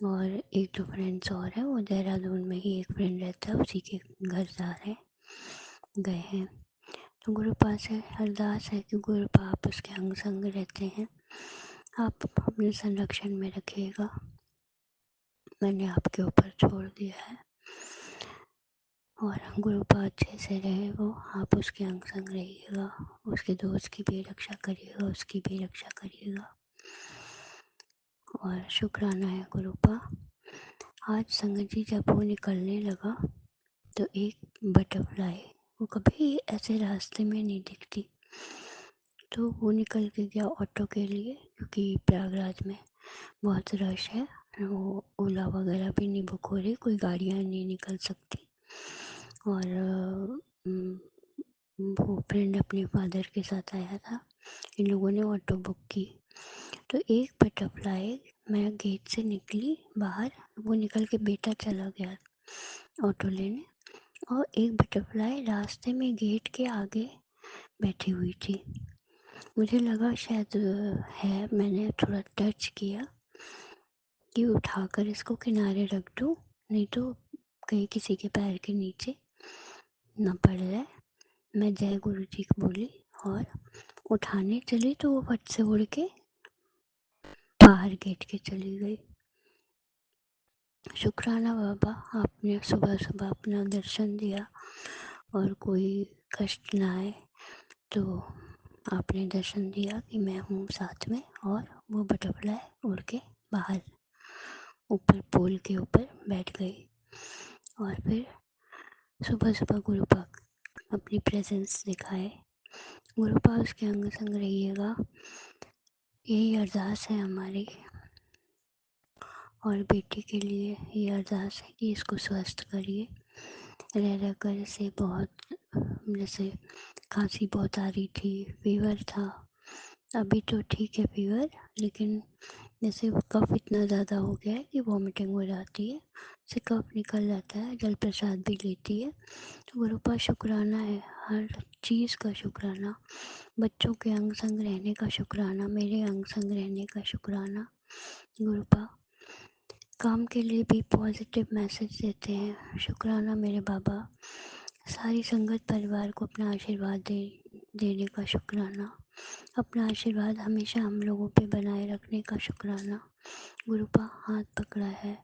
और एक दो फ्रेंड्स और हैं। वो देहरादून में ही एक फ्रेंड रहता है, उसी के घर जा रहे गए हैं। तो गुरु पास से अरदास है कि गुरु पाप उसके अंग संग रहते हैं, आप अपने संरक्षण में रखिएगा। मैंने आपके ऊपर छोड़ दिया है और गुरु पाप जैसे रहे वो, आप उसके अंग संग रहिएगा, उसके दोस्त की भी रक्षा करिएगा, उसकी भी रक्षा करिएगा। और शुक्राना है गुरु पा। आज संगत जी जब वो निकलने लगा तो एक बटरफ्लाई, वो कभी ऐसे रास्ते में नहीं दिखती, तो वो निकल के गया ऑटो के लिए, क्योंकि प्रयागराज में बहुत रश है। वो ओला वगैरह भी नहीं बुक हो रही, कोई गाड़ियाँ नहीं निकल सकती। और वो फ्रेंड अपने फादर के साथ आया था, इन लोगों ने ऑटो बुक की। तो एक बटरफ्लाई, मैं गेट से निकली बाहर, वो निकल के बेटा चला गया ऑटो लेने, और एक बटरफ्लाई रास्ते में गेट के आगे बैठी हुई थी। मुझे लगा शायद है, मैंने थोड़ा टच किया कि उठाकर इसको किनारे रख दूँ, नहीं तो कहीं किसी के पैर के नीचे ना पड़ रहा है। मैं जय गुरु जी को बोली और उठाने चली तो वो फट से उड़ के बाहर गेट के चली गई। शुक्राना बाबा, आपने सुबह सुबह अपना दर्शन दिया और कोई कष्ट ना आए, तो आपने दर्शन दिया कि मैं हूँ साथ में। और वो बटरफ्लाई उड़ के बाहर ऊपर पोल के ऊपर बैठ गई। और फिर सुबह सुबह गुरुपा अपनी प्रेजेंस दिखाए। गुरुपा उसके अंग संग रहिएगा, यही अरदास है हमारी। और बेटी के लिए ये अरदास है कि इसको स्वस्थ करिए। रह कर इसे बहुत, जैसे खांसी बहुत आ रही थी, फीवर था। अभी तो ठीक है फीवर, लेकिन जैसे कफ इतना ज़्यादा हो गया है कि वॉमिटिंग हो जाती है, उससे कफ निकल जाता है। जल प्रसाद भी लेती है। तो गुरुपा शुक्राना है, हर चीज़ का शुक्राना। बच्चों के अंग संग रहने का शुक्राना, मेरे अंग संग रहने का शुक्राना। गुरुपा काम के लिए भी पॉजिटिव मैसेज देते हैं। शुक्राना मेरे बाबा। सारी संगत परिवार को अपना आशीर्वाद देने का शुक्राना। अपना आशीर्वाद हमेशा हम लोगों पे बनाए रखने का शुक्राना। गुरुपा हाथ पकड़ा है,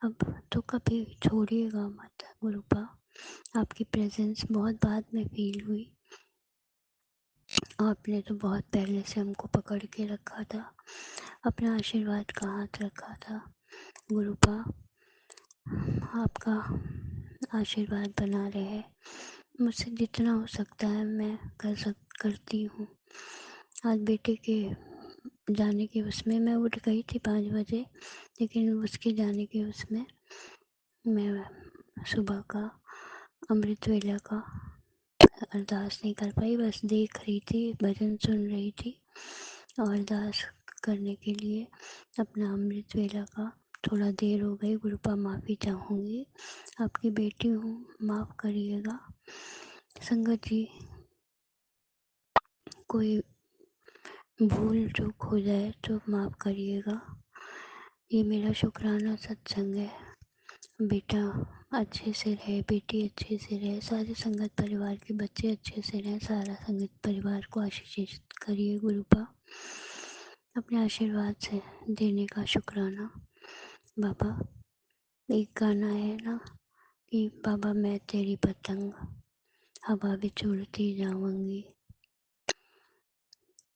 अब तो कभी छोड़िएगा मत। गुरुपा आपकी प्रेजेंस बहुत बाद में फील हुई, आपने तो बहुत पहले से हमको पकड़ के रखा था, अपना आशीर्वाद का हाथ रखा था। गुरुपा आपका आशीर्वाद बना रहे। मुझसे जितना हो सकता है मैं करती हूँ। आज बेटे के जाने के उसमें मैं उठ गई थी 5 बजे, लेकिन उसके जाने के उसमें मैं सुबह का अमृत वेला का अरदास नहीं कर पाई, बस देख रही थी, भजन सुन रही थी। और अरदास करने के लिए अपना अमृत वेला का थोड़ा देर हो गई। गुरुपा माफ़ी चाहूँगी, आपकी बेटी हूँ, माफ़ करिएगा। संगत जी, कोई भूल चूक हो जाए तो माफ़ करिएगा। ये मेरा शुक्राना सत्संग है। बेटा अच्छे से रहे, बेटी अच्छे से रहे, सारे संगत परिवार के बच्चे अच्छे से रहें, सारा संगत परिवार को आशीषित करिए। गुरुपा अपने आशीर्वाद से देने का शुक्राना। बाबा एक गाना है ना कि बाबा मैं तेरी पतंग हवा बिच उड़ती जाऊंगी,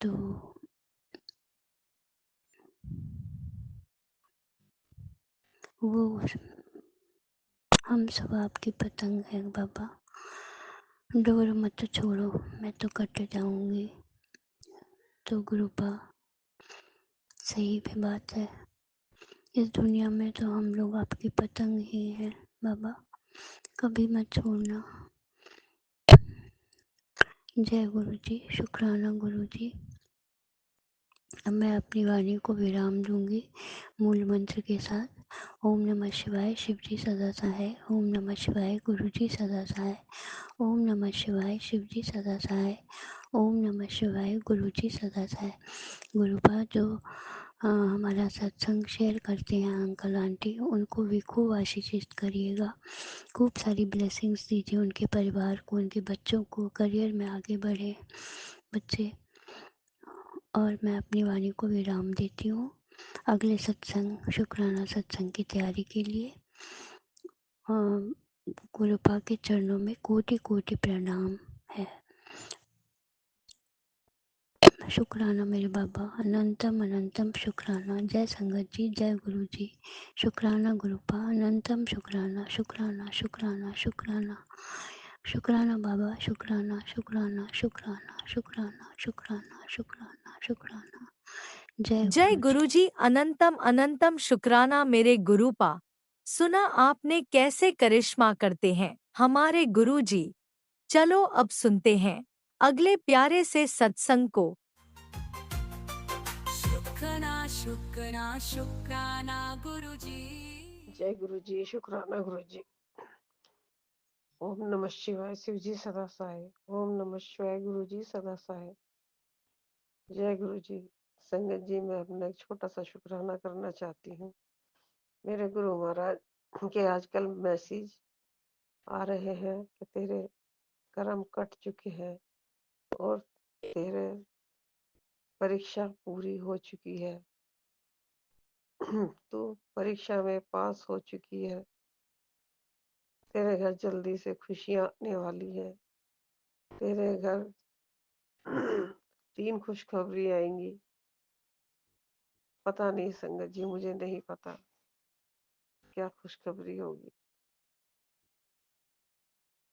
तो वो हम सब आपकी पतंग है बाबा। डोर मत छोड़ो, मैं तो कट जाऊंगी। तो गुरुपा सही भी बात है, इस दुनिया में तो हम लोग आपकी पतंग ही हैं बाबा, कभी मत छोड़ना। जय गुरु जी। शुक्राना गुरु जी। अब मैं अपनी वाणी को विराम दूंगी मूल मंत्र के साथ। ओम नमः शिवाय, शिव जी सदा सहाय। ओम नमः शिवाय, गुरु जी सदा सहाय। ओम नमः शिवाय, शिव जी सदा सहाय। ओम नमः शिवाय, गुरु जी सदा सहाय। गुरुपा जो हमारा सत्संग शेयर करते हैं अंकल आंटी, उनको भी खूब आशीषित करिएगा, खूब सारी ब्लेसिंग्स दीजिए उनके परिवार को, उनके बच्चों को, करियर में आगे बढ़े बच्चे। और मैं अपनी वाणी को विराम देती हूँ। अगले सत्संग, शुक्राना सत्संग की तैयारी के लिए गुरुपा के चरणों में कोटि कोटि प्रणाम है। शुक्राना मेरे बाबा, अनंतम अनंतम शुक्राना। जय संगत जी, जय गुरु जी। शुक्राना गुरुपा, अनंतम शुक्राना, शुक्राना शुक्राना शुक्राना शुक्राना बाबा, शुक्राना शुक्राना शुक्राना शुक्राना शुक्राना शुक्राना शुक्राना। जय जय गुरु जी। गुरुजी, अनंतम अनंतम शुक्राना मेरे गुरुपा। सुना आपने कैसे करिश्मा करते हैं हमारे गुरुजी। चलो अब सुनते हैं अगले प्यारे से सत्संग को। शुक्राना शुक्राना शुक्राना गुरुजी। जय गुरु जी। शुक्राना गुरु जी। ओम नमः शिवाय, शिव जी सदा सहाय। ओम नमः शिवाय, गुरु जी सदा सहाय। जय गुरु जी। संगत जी, मैं अपना एक छोटा सा शुक्राना करना चाहती हूँ। मेरे गुरु महाराज के आजकल मैसेज आ रहे हैं कि तेरे कर्म कट चुके हैं और तेरे परीक्षा पूरी हो चुकी है। तू परीक्षा में पास हो चुकी है। तेरे घर जल्दी से खुशियां आने वाली है। तेरे घर 3 खुशखबरी आएंगी। पता नहीं संगत जी, मुझे नहीं पता क्या खुशखबरी होगी।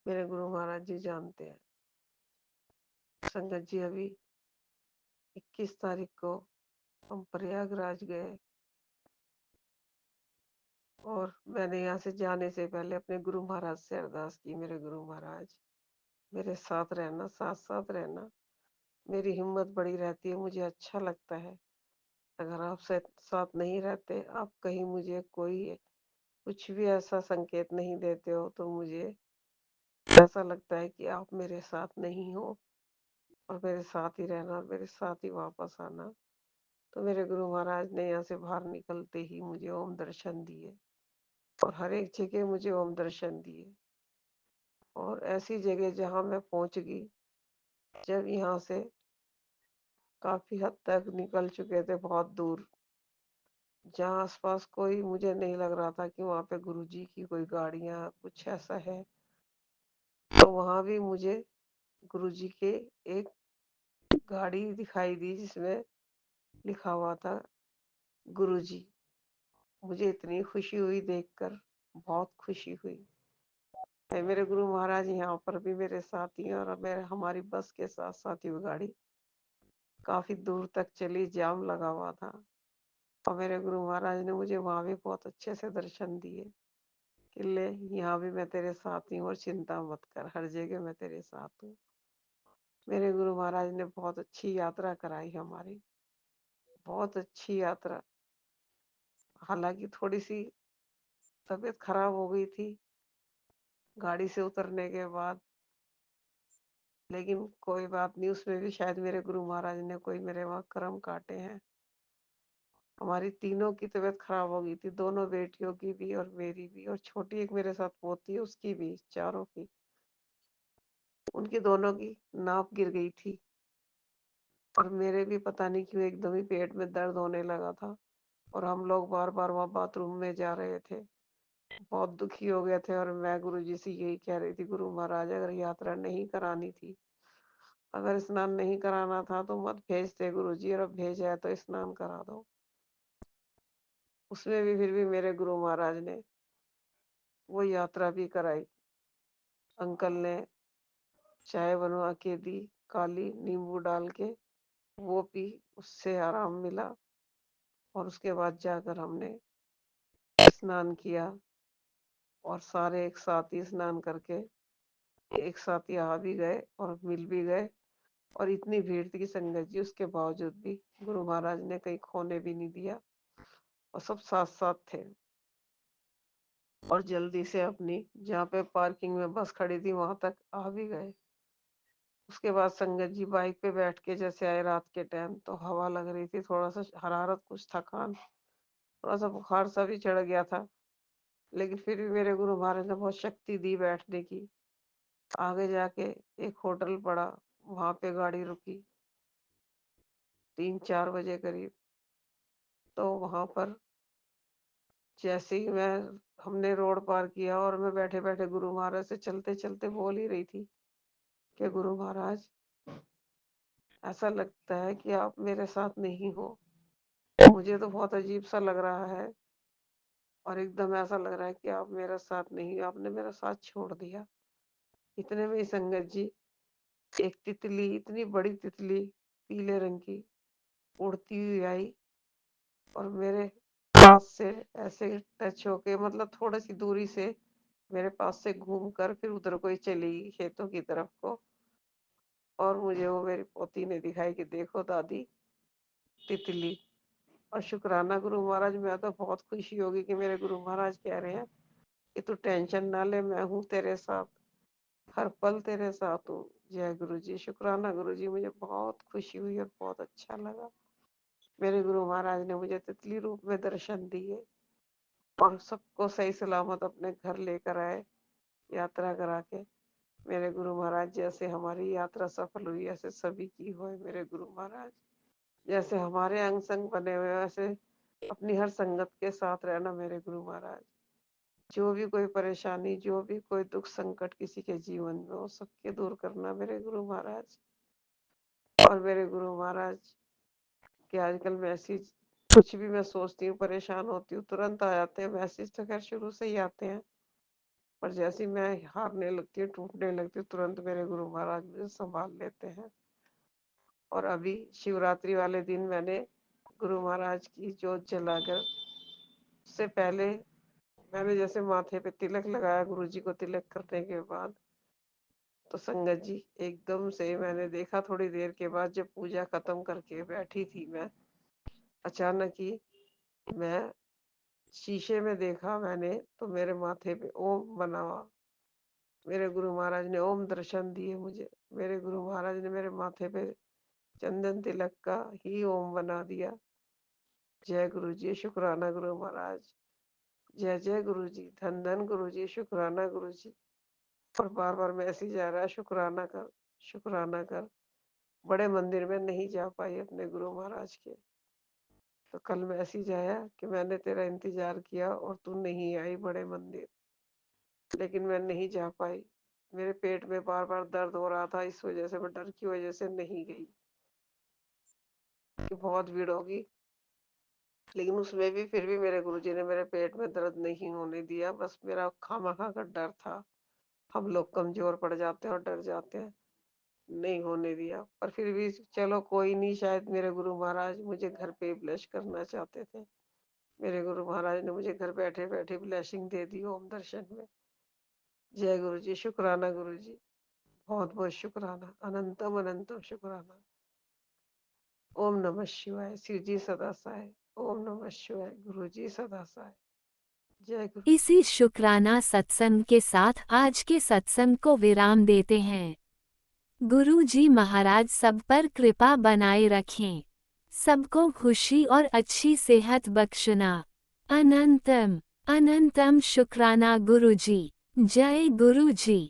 मेरे गुरु महाराज जी जानते हैं। संगत जी, अभी 21 तारीख को हम प्रयागराज गए और मैंने यहाँ से जाने से पहले अपने गुरु महाराज से अरदास की, मेरे गुरु महाराज मेरे साथ रहना, साथ साथ रहना। मेरी हिम्मत बड़ी रहती है, मुझे अच्छा लगता है। अगर आप साथ नहीं रहते, आप कहीं मुझे कोई कुछ भी ऐसा संकेत नहीं देते हो, तो मुझे ऐसा लगता है कि आप मेरे साथ नहीं हो और मेरे साथ ही रहना और मेरे साथ ही वापस आना। तो मेरे गुरु महाराज ने यहाँ से बाहर निकलते ही मुझे ओम दर्शन दिए और हर एक जगह मुझे ओम दर्शन दिए। और ऐसी जगह जहाँ मैं पहुंच गई, जब यहाँ से काफी हद तक निकल चुके थे, बहुत दूर, जहाँ आसपास कोई मुझे नहीं लग रहा था कि वहां पे गुरुजी की कोई गाड़ियां कुछ ऐसा है, तो वहां भी मुझे गुरुजी के एक गाड़ी दिखाई दी जिसमें लिखा हुआ था गुरुजी। मुझे इतनी खुशी हुई देखकर, बहुत खुशी हुई। मेरे गुरु महाराज यहाँ पर भी मेरे साथ ही हैं और मेरे हमारी बस के साथ साथ ही वो गाड़ी काफी दूर तक चली, जाम लगा हुआ था। और मेरे गुरु महाराज ने मुझे वहां भी बहुत अच्छे से दर्शन दिए कि ले, यहाँ भी मैं तेरे साथ ही हूँ और चिंता मत कर, हर जगह मैं तेरे साथ हूँ। मेरे गुरु महाराज ने बहुत अच्छी यात्रा कराई हमारी, बहुत अच्छी यात्रा। हालांकि थोड़ी सी तबीयत खराब हो गई थी गाड़ी से उतरने के बाद, लेकिन कोई बात नहीं, उसमें भी शायद मेरे गुरु महाराज ने कोई मेरे वहां कर्म काटे हैं। हमारी तीनों की तबीयत खराब हो गई थी, दोनों बेटियों की भी और मेरी भी, और छोटी एक मेरे साथ पोती है उसकी भी, चारों की। उनकी दोनों की नाप गिर गई थी और मेरे भी पता नहीं क्यों एकदम ही पेट में दर्द होने लगा था। और हम लोग बार बार वहां बाथरूम में जा रहे थे, बहुत दुखी हो गए थे। और मैं गुरुजी से यही कह रही थी, गुरु महाराज अगर यात्रा नहीं करानी थी, अगर स्नान नहीं कराना था तो मत भेजते गुरुजी, और अब भेजा है तो स्नान करा दो। उसमें भी फिर भी मेरे गुरु महाराज ने वो यात्रा भी कराई। अंकल ने चाय बनवा के दी, काली नींबू डाल के, वो पी, उससे आराम मिला। और उसके बाद जाकर हमने स्नान किया और सारे एक साथ ही स्नान करके एक साथ ही आ भी गए और मिल भी गए। और इतनी भीड़ थी संगत जी, उसके बावजूद भी गुरु महाराज ने कहीं खोने भी नहीं दिया और सब साथ साथ थे। और जल्दी से अपनी जहाँ पे पार्किंग में बस खड़ी थी वहां तक आ भी गए। उसके बाद संगत जी बाइक पे बैठ के जैसे आए रात के टाइम, तो हवा लग रही थी, थोड़ा सा हरारत, कुछ थकान, थोड़ा सा बुखार सा भी चढ़ गया था, लेकिन फिर भी मेरे गुरु महाराज ने बहुत शक्ति दी बैठने की। आगे जाके एक होटल पड़ा, वहां पे गाड़ी रुकी 3-4 बजे करीब। तो वहां पर जैसे ही हमने रोड पार किया और मैं बैठे बैठे गुरु महाराज से चलते चलते बोल ही रही थी कि गुरु महाराज ऐसा लगता है कि आप मेरे साथ नहीं हो, मुझे तो बहुत अजीब सा लग रहा है और एकदम ऐसा लग रहा है कि आप मेरे साथ नहीं, आपने मेरा साथ छोड़ दिया। इतने में ही संगत जी एक तितली, इतनी बड़ी तितली पीले रंग की, उड़ती हुई आई और मेरे पास से ऐसे टच होके, मतलब थोड़ी सी दूरी से मेरे पास से घूम कर फिर उधर को ही चली गई, खेतों की तरफ को। और मुझे वो मेरी पोती ने दिखाई कि देखो दादी, तितली। और शुक्राना गुरु महाराज, मैं तो बहुत खुशी होगी कि मेरे गुरु महाराज कह रहे हैं कि तू टेंशन ना ले, मैं हूँ तेरे साथ, हर पल तेरे साथ हूँ। जय गुरु जी, शुक्राना गुरु जी, मुझे बहुत खुशी हुई और बहुत अच्छा लगा। मेरे गुरु महाराज ने मुझे तितली रूप में दर्शन दिए और सबको सही सलामत अपने घर लेकर आए, यात्रा करा के। मेरे गुरु महाराज जैसे हमारी यात्रा सफल हुई ऐसे सभी की हो मेरे गुरु महाराज। जैसे हमारे अंग संग बने हुए वैसे अपनी हर संगत के साथ रहना मेरे गुरु महाराज। जो भी कोई परेशानी, जो भी कोई दुख संकट किसी के जीवन में हो, सबके दूर करना मेरे गुरु महाराज। और मेरे गुरु महाराज के आजकल मैसेज कुछ भी मैं सोचती हूँ, परेशान होती हूँ, तुरंत आ जाते हैं। मैसेज तो खैर शुरू से ही आते हैं, पर जैसे ही मैं हारने लगती हूँ, टूटने लगती हूँ, तुरंत मेरे गुरु महाराज मुझे संभाल लेते हैं। और अभी शिवरात्रि वाले दिन मैंने गुरु महाराज की जोत जलाकर, उससे पहले मैंने जैसे माथे पे तिलक लगाया गुरु जी को तिलक करने के बाद, तो संगत जी एकदम से मैंने देखा थोड़ी देर के बाद, जब पूजा खत्म करके बैठी थी मैं, अचानक ही मैं शीशे में देखा मैंने, तो मेरे माथे पे ओम बना हुआ। मेरे गुरु महाराज ने ओम दर्शन दिए मुझे। मेरे गुरु महाराज ने मेरे माथे पे चंदन तिलक का ही ओम बना दिया। जय गुरु जी, शुक्राना गुरु महाराज। जय जय गुरु जी, धन धन गुरु जी, शुक्राना गुरु जी। और बार बार मैसेज आ रहा है, शुक्राना कर, शुक्राना कर। बड़े मंदिर में नहीं जा पाई अपने गुरु महाराज के, तो कल मैसेज आया कि मैंने तेरा इंतजार किया और तू नहीं आई बड़े मंदिर, लेकिन मैं नहीं जा पाई। मेरे पेट में बार बार दर्द हो रहा था, इस वजह से मैं डर की वजह से नहीं गई कि बहुत भीड़ होगी। लेकिन उसमें भी फिर भी मेरे गुरुजी ने मेरे पेट में दर्द नहीं होने दिया, बस मेरा खामखा का डर था। हम लोग कमजोर पड़ जाते हैं और डर जाते हैं, नहीं होने दिया। पर फिर भी चलो कोई नहीं, शायद मेरे गुरु महाराज मुझे घर पे ब्लेस करना चाहते थे। मेरे गुरु महाराज ने मुझे घर बैठे बैठे ब्लेसिंग दे दी ओम दर्शन में। जय गुरु जी, शुक्राना गुरु जी, बहुत बहुत शुक्राना, अनंतम अनंतम शुक्राना। ओम नमः शिवाय, शिव जी सदा सहाय। ओम नमः शिवाय, गुरु जी सदा सहाय। जय गुरु। इसी शुक्राना सत्संग के साथ आज के सत्संग को विराम देते हैं। गुरु जी महाराज सब पर कृपा बनाए रखें, सबको खुशी और अच्छी सेहत बख्शना। अनंतम अनंतम शुक्राना गुरु जी। जय गुरु जी।